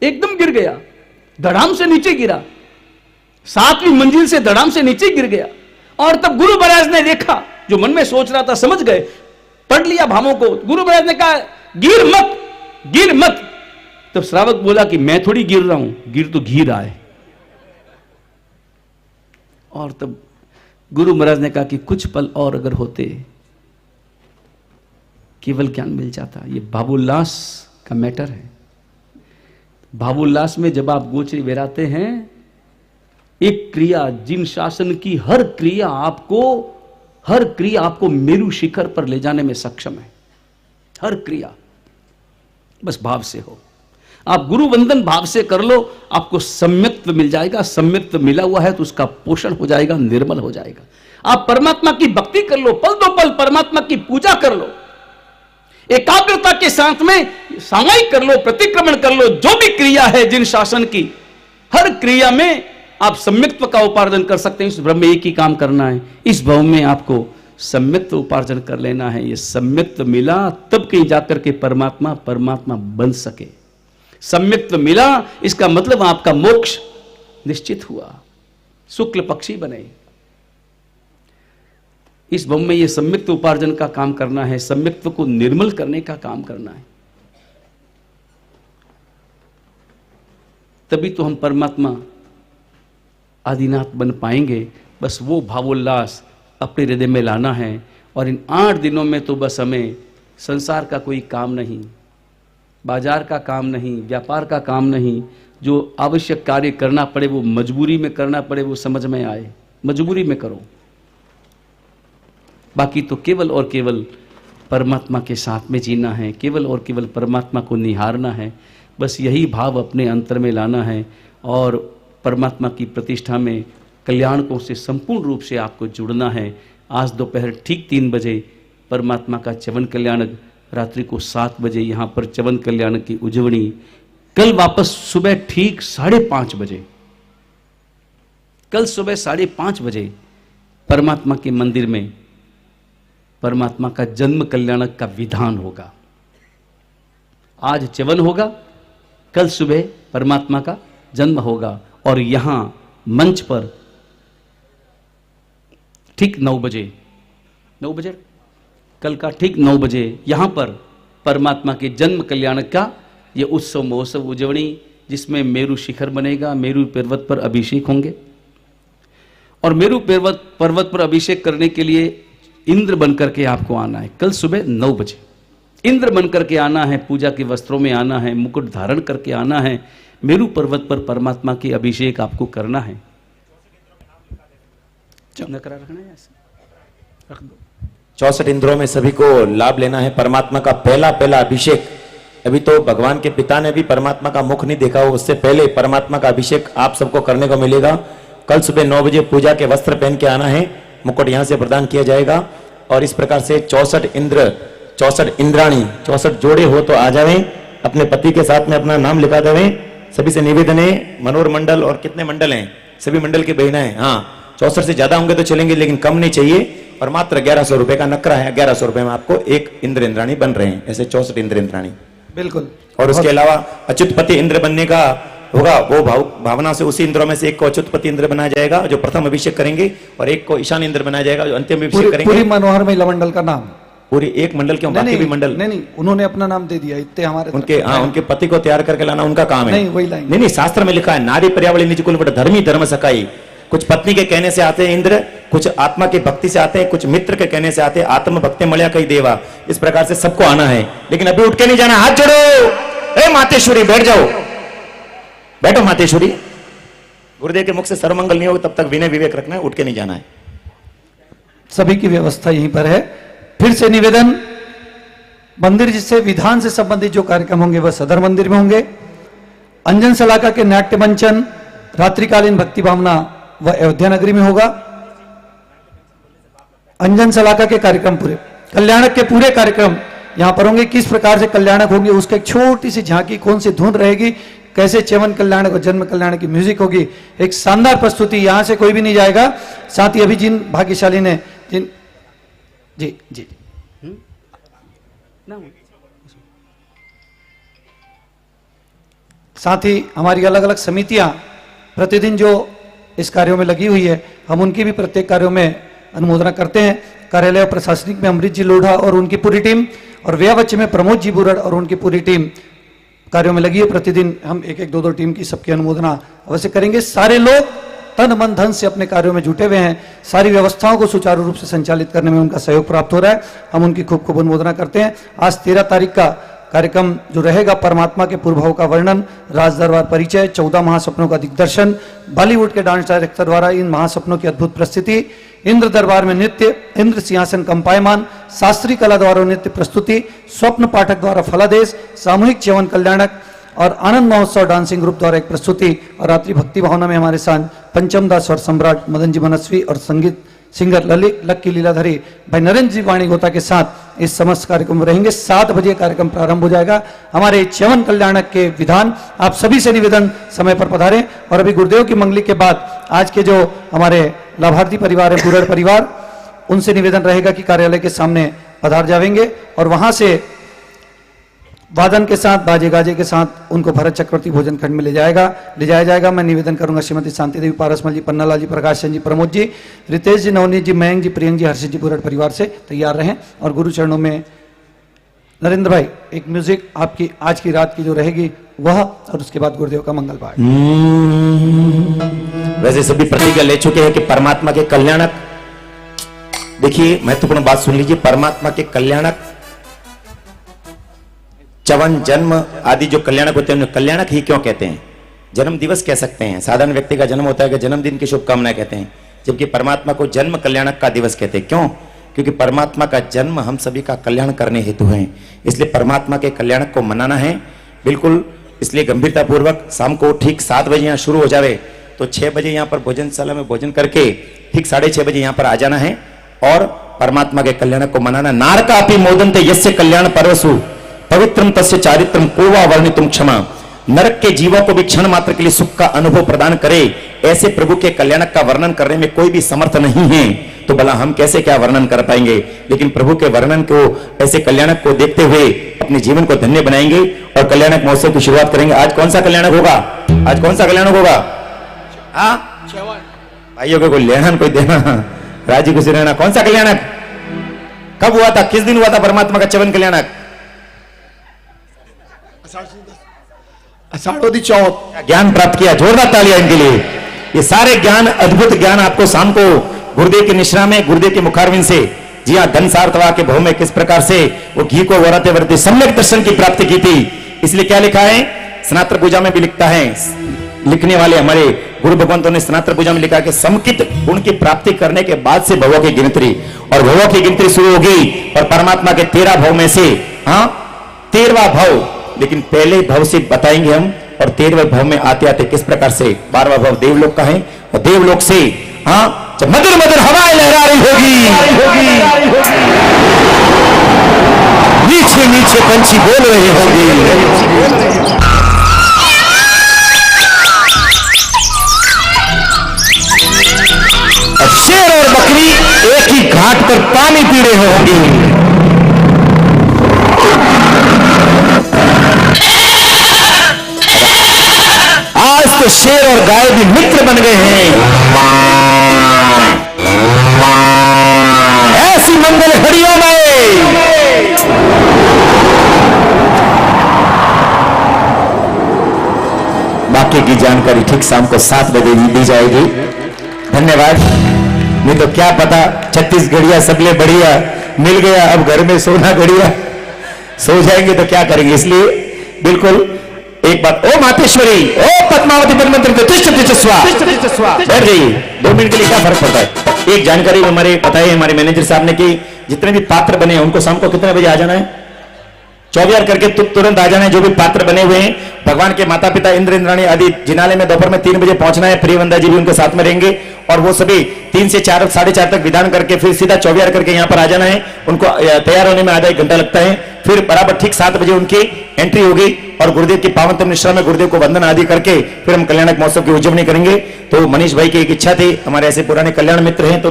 एकदम गिर गया, धड़ाम से नीचे गिरा, 7वीं मंजिल से धड़ाम से नीचे गिर गया। और तब गुरु महाराज ने देखा, जो मन में सोच रहा था समझ गए, पढ़ लिया भावों को। गुरु महाराज ने कहा गिर मत, गिर मत। तब श्रावक बोला कि मैं थोड़ी गिर रहा हूं, गिर तो घी रहा है। और तब गुरु महाराज ने कहा कि कुछ पल और अगर होते, केवल ज्ञान मिल जाता। ये भावोल्लास का मैटर है। भावोल्लास में जब आप गोचरी बेराते हैं, एक क्रिया, जिन शासन की हर क्रिया आपको हर क्रिया आपको मेरु शिखर पर ले जाने में सक्षम है। हर क्रिया बस भाव से हो। आप गुरु वंदन भाव से कर लो, आपको सम्यक्त्व मिल जाएगा। सम्यक्त्व मिला हुआ है तो उसका पोषण हो जाएगा, निर्मल हो जाएगा। आप परमात्मा की भक्ति कर लो, पल दो पल परमात्मा की पूजा कर लो, एकाग्रता के साथ में सामायिक कर लो, प्रतिक्रमण कर लो। जो भी क्रिया है जिन शासन की, हर क्रिया में आप सम्यक्त्व का उपार्जन कर सकते हैं। इस ब्रह्म में एक ही काम करना है, इस भव में आपको सम्यक्त्व उपार्जन कर लेना है। ये सम्यक्त्व मिला तब कहीं जाकर के परमात्मा परमात्मा बन सके। सम्यक्त्व मिला इसका मतलब आपका मोक्ष निश्चित हुआ, शुक्ल पक्षी बने। इस भव में ये सम्यक्त्व उपार्जन का काम करना है, सम्यक्त्व को निर्मल करने का काम करना है। तभी तो हम परमात्मा आदिनाथ बन पाएंगे। बस वो भावोल्लास अपने हृदय में लाना है। और इन 8 दिनों में तो बस हमें संसार का कोई काम नहीं, बाजार का काम नहीं, व्यापार का काम नहीं। जो आवश्यक कार्य करना पड़े वो मजबूरी में करना पड़े, वो समझ में आए, मजबूरी में करो। बाकी तो केवल और केवल परमात्मा के साथ में जीना है, केवल और केवल परमात्मा को निहारना है। बस यही भाव अपने अंतर में लाना है और परमात्मा की प्रतिष्ठा में कल्याणकों से संपूर्ण रूप से आपको जुड़ना है। आज दोपहर ठीक 3 बजे परमात्मा का च्यवन कल्याणक, रात्रि को 7 बजे यहाँ पर च्यवन कल्याणक की उजवनी। कल वापस सुबह ठीक 5:30 बजे, कल सुबह 5:30 बजे परमात्मा के मंदिर में परमात्मा का जन्म कल्याणक का विधान होगा। आज च्यवन होगा, कल सुबह परमात्मा का जन्म होगा। और यहां मंच पर ठीक 9 बजे कल का ठीक 9 बजे यहां पर परमात्मा के जन्म कल्याणक का ये उत्सव महोत्सव उजवनी, जिसमें मेरु शिखर बनेगा, मेरु पर्वत पर अभिषेक होंगे। और मेरु पर्वत पर अभिषेक करने के लिए इंद्र बनकर के आपको आना है। कल सुबह 9 बजे इंद्र बनकर के आना है, पूजा के वस्त्रों में आना है, मुकुट धारण करके आना है। मेरु पर्वत पर परमात्मा की अभिषेक आपको करना है। नकरा रखना है, ऐसे रख दो। 64 इंद्रों में सभी को लाभ लेना है। परमात्मा का पहला अभिषेक, अभी तो भगवान के पिता ने भी परमात्मा का मुख नहीं देखा हो, उससे पहले परमात्मा का अभिषेक आप सबको करने को मिलेगा। कल सुबह 9 बजे पूजा के वस्त्र पहन के आना है, मुकुट यहां से प्रदान किया जाएगा। और इस प्रकार से 64 इंद्र, 64 इंद्राणी, 64 जोड़े हो तो आ जावें, अपने पति के साथ में अपना नाम लिखा देवें। सभी से निवेदन है, मनोर मंडल और कितने मंडल हैं, सभी मंडल की बहनें, हाँ 64 से ज्यादा होंगे तो चलेंगे, लेकिन कम नहीं चाहिए। और मात्र 1100 रुपए का नकरा है, 1100 रुपए में आपको एक इंद्र इंद्राणी बन रहे हैं, ऐसे 64 इंद्र इंद्राणी। बिल्कुल। और उसके अलावा अच्युतपति इंद्र बनने का होगा, वो भावना से उसी इंद्रों में से एक को अच्युतपति इंद्र बनाया जाएगा जो प्रथम अभिषेक करेंगे, और एक को ईशान इंद्र बनाया जाएगा जो अंतिम अभिषेक करेंगे। पूरी मनोहर महिला मंडल का नाम, पूरी एक मंडल क्यों, बाकी भी मंडल नहीं, उन्होंने अपना नाम दे दिया, इतने हमारे उनके, हाँ उनके पति को तैयार करके लाना उनका काम है। नहीं, वही लाइन नहीं, शास्त्र में लिखा है, नारी पर्यावली निज कुल बट धर्मी धर्म सकाई। कुछ पत्नी के कहने से आते हैं इंद्र, कुछ आत्मा की भक्ति से आते हैं, कुछ मित्र के कहने से आते हैं, आत्म भक्ति मल्या कई देवा। इस प्रकार से सबको आना है, लेकिन अभी उठ के नहीं जाना। हाथ जोड़ो, ए मातेश्वरी बैठ जाओ, बैठो मातेश्वरी। गुरुदेव के मुख से सर्वमंगल नहीं होगा तब तक विनय विवेक रखना है, उठ के नहीं जाना है। सभी की व्यवस्था यहीं पर है। फिर से निवेदन, मंदिर जिससे विधान से संबंधित जो कार्यक्रम होंगे वह सदर मंदिर में होंगे। अंजन सलाका के नाट्य मंचन, रात्रिकालीन भक्ति भावना वह अयोध्या नगरी में होगा। अंजन सलाका के कार्यक्रम पूरे, कल्याणक के पूरे कार्यक्रम यहां पर होंगे। किस प्रकार से कल्याणक होंगे उसकी एक छोटी सी झांकी, कौन सी धुन रहेगी, कैसे च्यवन कल्याणक और जन्म कल्याणक की म्यूजिक होगी, एक शानदार प्रस्तुति। यहां से कोई भी नहीं जाएगा। साथ ही अभी जिन भाग्यशाली ने जिन जी जी साथ ही हमारी अलग अलग समितियां प्रतिदिन जो इस कार्यों में लगी हुई है, हम उनकी भी प्रत्येक कार्यों में अनुमोदना करते हैं। कार्यालय और प्रशासनिक में अमृत जी लोढ़ा और उनकी पूरी टीम, और व्यय बच्चे में प्रमोद जी बुरड़ और उनकी पूरी टीम कार्यों में लगी है। प्रतिदिन हम एक एक दो दो टीम की सबकी अनुमोदना अवश्य करेंगे। सारे लोग तन मन धन से अपने कार्यों में जुटे हुए हैं। सारी व्यवस्थाओं को सुचारू रूप से संचालित करने में उनका सहयोग प्राप्त हो रहा है। हम उनकी खूब खूब अनुमोदना करते हैं। आज 13 तारीख का कार्यक्रम जो रहेगा परमात्मा के पूर्व भाव का वर्णन, राज दरबार परिचय, 14 महासपनों का दिग्दर्शन, बॉलीवुड के डांस डायरेक्टर द्वारा इन महासपनों की अद्भुत प्रस्तुति, इंद्र दरबार में नृत्य, इंद्र सिंहासन कंपायमान, शास्त्रीय कला द्वारा नृत्य प्रस्तुति, स्वप्न पाठक द्वारा फलादेश, सामूहिक च्यवन कल्याणक और आनंद महोत्सव डांसिंग ग्रुप द्वारा एक प्रस्तुति, और रात्रि भक्ति भावना में हमारे साथ पंचम दास और सम्राट मदन जी मनस्वी और संगीत सिंगर ललित लक्की लीलाधरी भाई नरेंद्र जी वाणी गोता के साथ इस समस्त कार्यक्रम में रहेंगे। 7 बजे कार्यक्रम प्रारंभ हो जाएगा। हमारे च्यवन कल्याणक के विधान आप सभी से निवेदन समय पर पधारें। और अभी गुरुदेव की मंगली के बाद आज के जो हमारे लाभार्थी परिवार है, पूर्ण परिवार, उनसे निवेदन रहेगा कि कार्यालय के सामने पधार जाएंगे और वहां से वादन के साथ, बाजे गाजे के साथ उनको भरत चक्रवर्ती भोजन खंड में ले जाया जाएगा। मैं निवेदन करूंगा श्रीमती शांति देवी, पारसमल जी, पन्नालाल जी, प्रकाश चंद जी, प्रमोद जी, रितेश जी, नवनीत जी, मयंक जी, प्रियंक जी, हर्षित जी, पूर्ण परिवार से तैयार रहें। और गुरु चरणों में नरेंद्र भाई एक म्यूजिक आपकी आज की रात की जो रहेगी वह, और उसके बाद गुरुदेव का मंगल पाठ। वैसे सभी प्रतिज्ञा ले चुके हैं कि परमात्मा के कल्याणक, देखिए महत्वपूर्ण बात सुन लीजिए, परमात्मा के कल्याणक, च्यवन, जन्म आदि जो कल्याणक होते हैं उन्हें कल्याणक ही क्यों कहते हैं? जन्म दिवस कह सकते हैं, साधारण व्यक्ति का जन्म होता है कि जन्मदिन की शुभकामनाएं कहते हैं, जबकि परमात्मा को जन्म कल्याणक का दिवस कहते हैं। क्यों? क्योंकि परमात्मा का जन्म हम सभी का कल्याण करने हेतु है, इसलिए परमात्मा के कल्याणक को मनाना है बिल्कुल। इसलिए गंभीरता पूर्वक शाम को ठीक 7 बजे यहाँ शुरू हो जावे तो 6 बजे यहाँ पर भोजनशाला में भोजन करके ठीक 6:30 बजे यहाँ पर आ जाना है और परमात्मा के कल्याणक को मनाना। नारकापि मोदन्ते यस्य कल्याण परवसु पवित्रम तस्य चारित्रम को वा वर्णितुम क्षमा। नरक के जीवों को भी क्षण मात्र के लिए सुख का अनुभव प्रदान करे, ऐसे प्रभु के कल्याणक का वर्णन करने में कोई भी समर्थ नहीं है, तो भला हम कैसे क्या वर्णन कर पाएंगे? लेकिन प्रभु के वर्णन को, ऐसे कल्याणक को देखते हुए अपने जीवन को धन्य बनाएंगे और कल्याणक महोत्सव की शुरुआत करेंगे। आज कौन सा कल्याणक होगा? आज कौन सा कल्याणक होगा? भाइयों को कोई लेना कोई देना, राजी खुशी रहना। कौन सा कल्याणक? कब हुआ था? किस दिन हुआ था परमात्मा का च्यवन कल्याणक? आषाढ़ोदी चौथ। ज्ञान प्राप्त किया, जोरदार तालियां इनके लिए। ये सारे ज्ञान, अद्भुत ज्ञान आपको शाम को गुरुदेव के निश्रा में, गुरुदेव के मुखारविंद से, जी हाँ, धन सार्थवा के भाव में किस प्रकार से वो घी को वराते वरते सम्यक दर्शन की प्राप्ति की थी। इसलिए क्या लिखा है? स्नात्र पूजा में भी लिखता है, लिखने वाले हमारे गुरु भगवंतों ने स्नात्र पूजा में लिखा कि समकित गुण की प्राप्ति करने के बाद से भवों की गिनती, और भवों की गिनती शुरू होगी और परमात्मा के 13 भाव में से 13वां भाव, लेकिन पहले भाव से बताएंगे हम, और 13वें भाव में आते आते किस प्रकार से 12वां भाव देवलोक का है, और देवलोक से जब मधुर मधुर हवाएं लहरा रही होगी, नीचे नीचे पंछी बोल रहे होंगे, और शेर और बकरी एक ही घाट पर पानी पी रहे होंगे। आज तो शेर और गाय भी मित्र बन गए हैं। ऐसी मंगल घड़ियों में बाकी की जानकारी ठीक शाम को 7 बजे दी जाएगी। धन्यवाद। नहीं तो क्या पता 36 घड़िया सबले बढ़िया मिल गया, अब घर में सोना घड़िया, सो जाएंगे तो क्या करेंगे। इसलिए बिल्कुल एक बात, ओ मातेश्वरी, ओ पद्मावती पद्मंत्र बैठ जाइए। 2 मिनट के लिए क्या फर्क पड़ता है? एक जानकारी हमारे बताए हमारे मैनेजर साहब ने कि जितने भी पात्र बने हैं उनको शाम को कितने बजे आ जाना है? 24 करके तुरंत आ जाना है। जो भी पात्र बने हुए हैं, भगवान के माता पिता इंद्र इंद्राणी आदि जिनालय में दोपहर में 3 बजे पहुंचना है। प्रियवंदा जी भी उनके साथ में रहेंगे और वो सभी 3 से 4, 4:30 तक विधान करके फिर सीधा 24 करके यहाँ पर आ जाना है। उनको तैयार होने में आधा 1 घंटा लगता है। फिर बराबर ठीक 7 बजे उनकी एंट्री होगी और गुरुदेव की पावन निश्रा में गुरुदेव को वंदन आदि करके फिर हम कल्याणक महोत्सव की उज्जवनी करेंगे। तो मनीष भाई की एक इच्छा थी, हमारे ऐसे पुराने कल्याण मित्र हैं, तो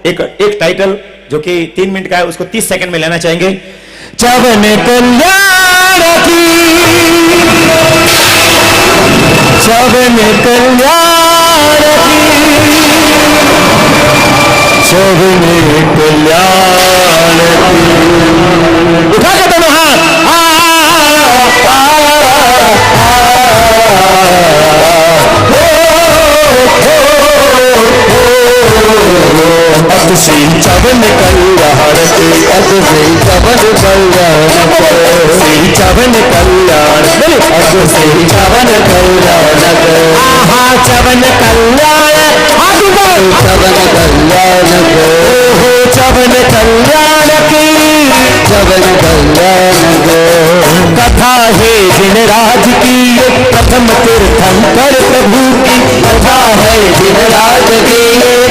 एक टाइटल जो कि 3 मिनट का है उसको 30 सेकंड में लेना चाहेंगे। च्यवन कल्याण की, च्यवन कल्याण की, च्यवन कल्याण की। उठा के दोनों हाथ, अब से च्यवन कल्याण के, अब से च्यवन कल्याण के, चवन कल्याण अब से चवन कल्याण आहा चवन कल्याण चवन कल्याण हो चवन कल्याण की चवन कल्याण कथा है दिन राज की प्रथम तीर्थंकर प्रभु की कथा है दिन राज की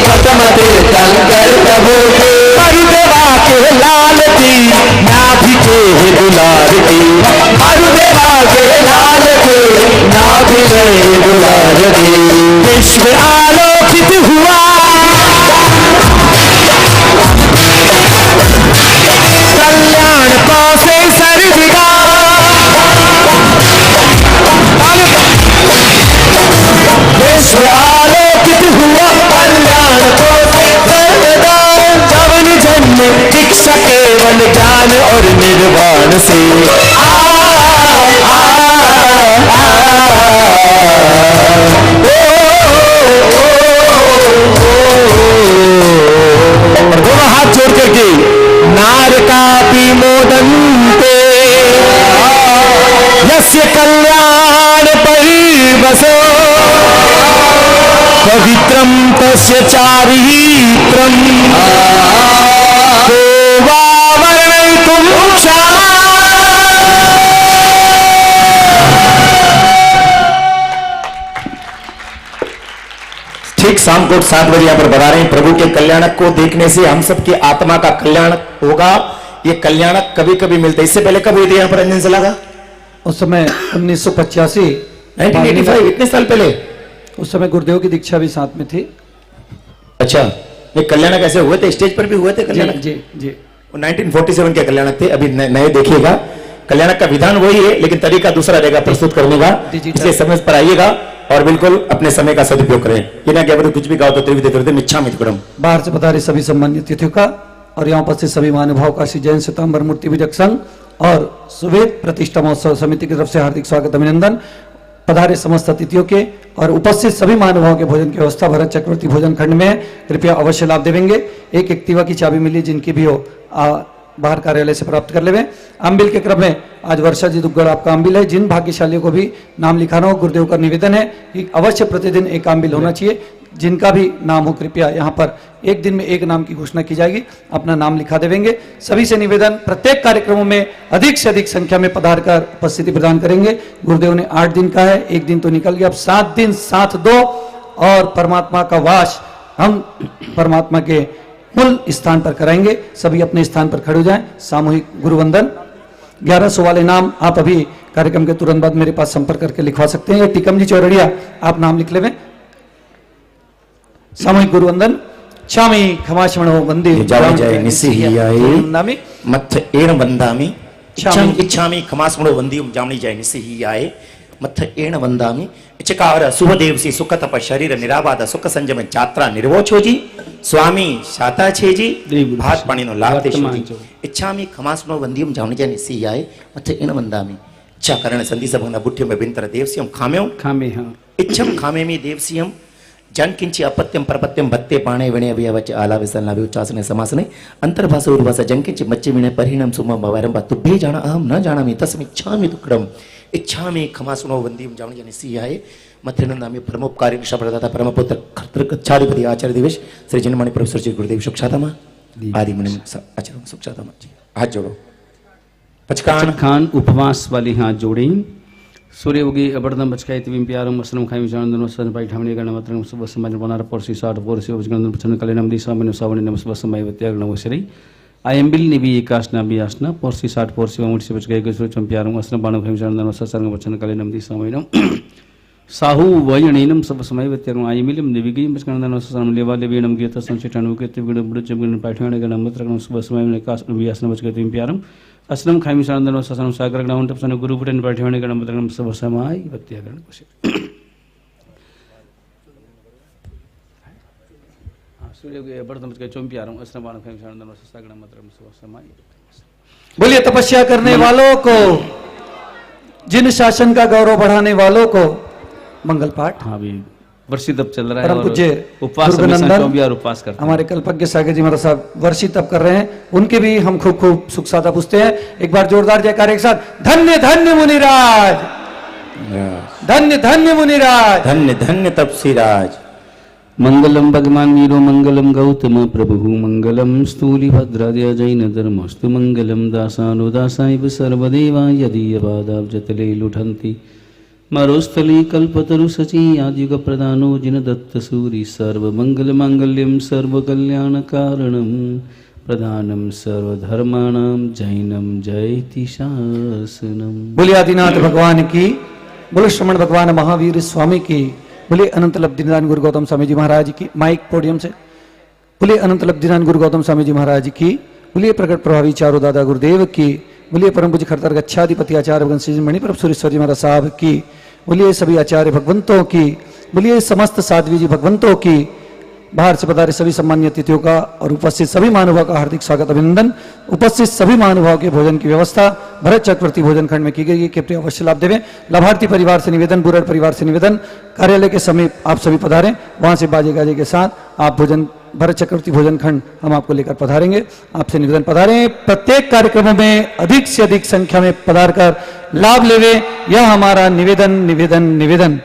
प्रथम तीर्थंकर प्रभु की मरुदेवा के लाल की नाभि के दुलार की मरुदेवा के लाल के नाभि के दुलार की विश्व आलोकित हुआ कल्याण कौसे सर्विगा विश्व आलोकित हुआ कल्याण कौसे सर्वदा जवन जन्म दीक्षा केवल ज्ञान और निर्वाण से और दोनों हाथ जोड़ करके नार कापी मोदन्ते यस्य कल्याण परिवसो पवित्रम तस्य चारित्रम को वा वर्णयितुं ठीक शाम को 7 बजे यहाँ पर बता रहे हैं प्रभु के कल्याणक को देखने से हम सबकी आत्मा का कल्याण होगा। ये कल्याणक कभी कभी मिलते, इससे पहले कब हुई थी यहाँ पर अंजन से लगा? उस समय 1985 1985 इतने साल पहले। उस समय गुरुदेव की दीक्षा भी साथ में थी। अच्छा, ये कल्याणक ऐसे हुए थे, स्टेज पर भी हुए थे कल्याणक? जी जी 1947 के कल्याणक थे। अभी नए देखिएगा, कल्याणक का विधान वही है लेकिन तरीका दूसरा रहेगा प्रस्तुत करने का, इसलिए समय पर आइएगा और बिल्कुल अपने समय का सदुपयोग करें। ये ना क्या कुछ भी गाओ तो त्रिविध मिच्छामि तुकडम। बाहर से बता रहे सभी सम्मानित अतिथियों का और यहाँ पर से सभी महानुभाव का श्री जैन श्वेतांबर मूर्ति विजक संघ और सुवेद प्रतिष्ठा महोत्सव समिति की तरफ से हार्दिक स्वागत अभिनंदन। पधारे समस्त अतिथियों के और उपस्थित सभी महानुभावों के भोजन की व्यवस्था भरत चक्रवर्ती भोजन खंड में है, कृपया अवश्य लाभ देवेंगे। एक एक्टिवा की चाबी मिली जिनकी भी हो बाहर कार्यालय से प्राप्त कर लेवे। आमबिल के क्रम में आज वर्षा जी दुग्गड़ आपका आमबिल है। जिन भाग्यशालियों को भी नाम लिखाना हो, गुरुदेव का निवेदन है कि अवश्य प्रतिदिन एक आमबिल होना चाहिए। जिनका भी नाम हो कृपया यहाँ पर एक दिन में एक नाम की घोषणा की जाएगी, अपना नाम लिखा देवेंगे। सभी से निवेदन, प्रत्येक कार्यक्रमों में अधिक से अधिक संख्या में पधार कर उपस्थिति प्रदान करेंगे। गुरुदेव ने 8 दिन का है, एक दिन तो निकल गया, अब 7 दिन साथ दो और परमात्मा का वास हम परमात्मा के मूल स्थान पर कराएंगे। सभी अपने स्थान पर खड़े हो जाएं। सामूहिक गुरुवंदन 1100 वाले नाम आप अभी कार्यक्रम के तुरंत बाद मेरे पास संपर्क करके लिखवा सकते हैं। टीकम जी चौरड़िया आप नाम लिख लेवे। सामूहिक गुरुवंदन चामी खमाशमणो वंदे जावि जय निसिहियाये नामी मथ एण वंदामि इच्छामि खमासमणो वंदियम जामणी जय निसिहियाये मथ एण वंदामि इचकार सुभदेव से सुख तप शरीर निराबाद सुख संजम यात्रा निर्वोचो जी स्वामी शाता छे जी भात पानी नो लाभ देशो जी इच्छामि खमासमणो वंदियम जामणी जय निसिहियाये मथ एण वंदामि इच्छा करण संधि सबंग बुठ्ठ्यम बिंतर देवसियम खाम्यो खामे हाँ इच्छम खामे में देवसियम जन किंची अपत्यम परपत्यम भत्ते पाणे विणे अभियावच आला विसन लाभि उच्चासने समासने अंतर्भाष उर्वास जन किंची मच्चे विणे परिणाम सुमम भवरम तुभ्ये जाना अहम न जानामि तस्मिच्छामि दुक्कडम इच्छामि खमासुनो वंदियम जामणी जनि सियाये मथेनंदामि परमोपकारी ऋषभप्रदाता परमपुत्र खर्तृकच्छाधिपति आचार्य दिवेश श्री जिनमणि प्रोफेसर जी गुरुदेव सुखशातामा आदि मुनि आचार्य सुखशातामा जी हाथ जोड़ो। पचखान उपवास वाली हाथ जोड़ी। सूर्य उगी अबरदम बचकाई तिविम प्यारम असनम खाई जानदन वसन पाई ठामने गण मात्रम सब समाज बनार परसी साठ पोरसी उपजगणन पचन कलेनम दिशा मन सावने नमस बसमय वत्याग नमस्री आयम्बिल निबी एकासना बियासना पोरसी साठ पोरसी वमुटसी बचकाई गसुर चंप्यारम असनम बाणम खाई जानदन वसन सरंग पचन कलेनम दिशा मनम साहू वयणेनम सब समय वत्याग आयमिलम निबिगी बचगणन वसन लेवा लेवीनम गीत संचितानु के तिविड बुड चमगण पाठणे गण मात्रम सब समय एकासना बियासना बचकाई तिविम प्यारम असनम खामी सानंदन ससनम सागर ग्रहण तपसन गुरु पुटन पाठवणे गण मत्रम सब समाय वत्यागण कुशे सूर्य के बर्तन के चोंपियारम असनम बाण खामी सानंदन सागर मत्रम सब समाय। बोलिए तपस्या करने वालों को, जिन शासन का गौरव बढ़ाने वालों को मंगल पाठ। हाँ भी वर्षित अब चल रहा है परम और पूज्य उपवास दुर्गानंदन, हमेशा 24 उपवास करते हैं। हमारे कल्पज्ञ सागर जी महाराज साहब वर्षित तप कर रहे हैं, उनके भी हम खूब खूब सुख साधा पूछते हैं। एक बार जोरदार जयकार एक साथ, धन्य धन्य मुनिराज, धन्य धन्य मुनिराज, धन्य धन्य तपसीराज। मंगलम भगवान वीरो मंगलम गौतम प्रभु मंगलम स्थूलिभद्रादय जैन धर्मस्तु मंगलम दासानो दासाइव सर्वदेवा यदीयपादाब्जतले लुठन्ति मरुस्थली कल्पतरु सची आदियुग प्रदानो जिन दत्त सूरि सर्वमंगल मांगल्यम सर्वकल्याण कारणम प्रधानम सर्वधर्माणाम जैनम जयति शासनम। बोले आदिनाथ भगवान की, बोले श्रमण भगवान महावीर स्वामी की, बोले अनंत लब्धिदान गुरु गौतम स्वामी जी महाराज की, माइक पोडियम से, बोले अनंत लब्धिदान गुरु गौतम स्वामी जी महाराज की, बोले प्रकट प्रभावी चारो दादा गुरुदेव की, बोलिए परम पूज्य खड़तर गच्छाधिपति आचार्य भगवान श्री मणिप्रभ सुरेश्वर जी महाराज साहब की, बोलिए सभी आचार्य भगवंतों की, बोलिए समस्त साध्वी जी भगवंतों की, बाहर से पधारे सभी सम्मानीय अतिथियों का और उपस्थित सभी महानुभाव का हार्दिक स्वागत अभिनंदन। उपस्थित सभी महानुभाव के भोजन की व्यवस्था भरत चक्रवर्ती भोजन खंड में की गई है, कृपया अवश्य लाभ देवें। लाभार्थी परिवार से निवेदन, बुरड़ परिवार से निवेदन, कार्यालय के समीप आप सभी पधारें, वहां से बाजे गाजे के साथ आप भोजन भरत चक्रवर्ती भोजन खंड हम आपको लेकर पधारेंगे। आपसे निवेदन पधारें, प्रत्येक कार्यक्रमों में अधिक से अधिक संख्या में पधार कर लाभ लेवे, यह हमारा निवेदन निवेदन निवेदन।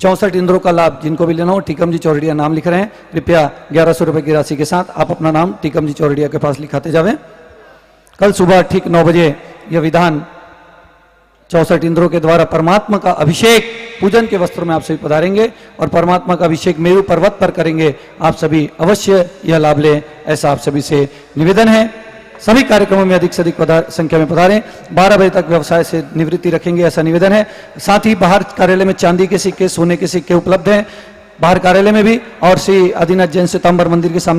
चौसठ इंद्रों का लाभ जिनको भी लेना हो, टीकम जी चौरडिया नाम लिख रहे हैं, कृपया 1100 रुपए की राशि के साथ आप अपना नाम टीकम जी चौरडिया के पास लिखाते जावें। कल सुबह ठीक 9 बजे यह विधान 64 इंद्रों के द्वारा परमात्मा का अभिषेक पूजन के वस्त्रों में आप सभी पधारेंगे और परमात्मा का अभिषेक मेरु पर्वत पर करेंगे। आप सभी अवश्य यह लाभ लें, ऐसा आप सभी से निवेदन है। सभी कार्यक्रमों में अधिक से अधिक संख्या में पधारें। 12 बजे तक व्यवसाय से निवृत्ति रखेंगे, ऐसा निवेदन है। साथ ही बाहर कार्यालय में चांदी के सिक्के, सोने के सिक्के उपलब्ध हैं बाहर कार्यालय में भी, और श्री आदिनाथ जैन श्वेतांबर मंदिर के सामने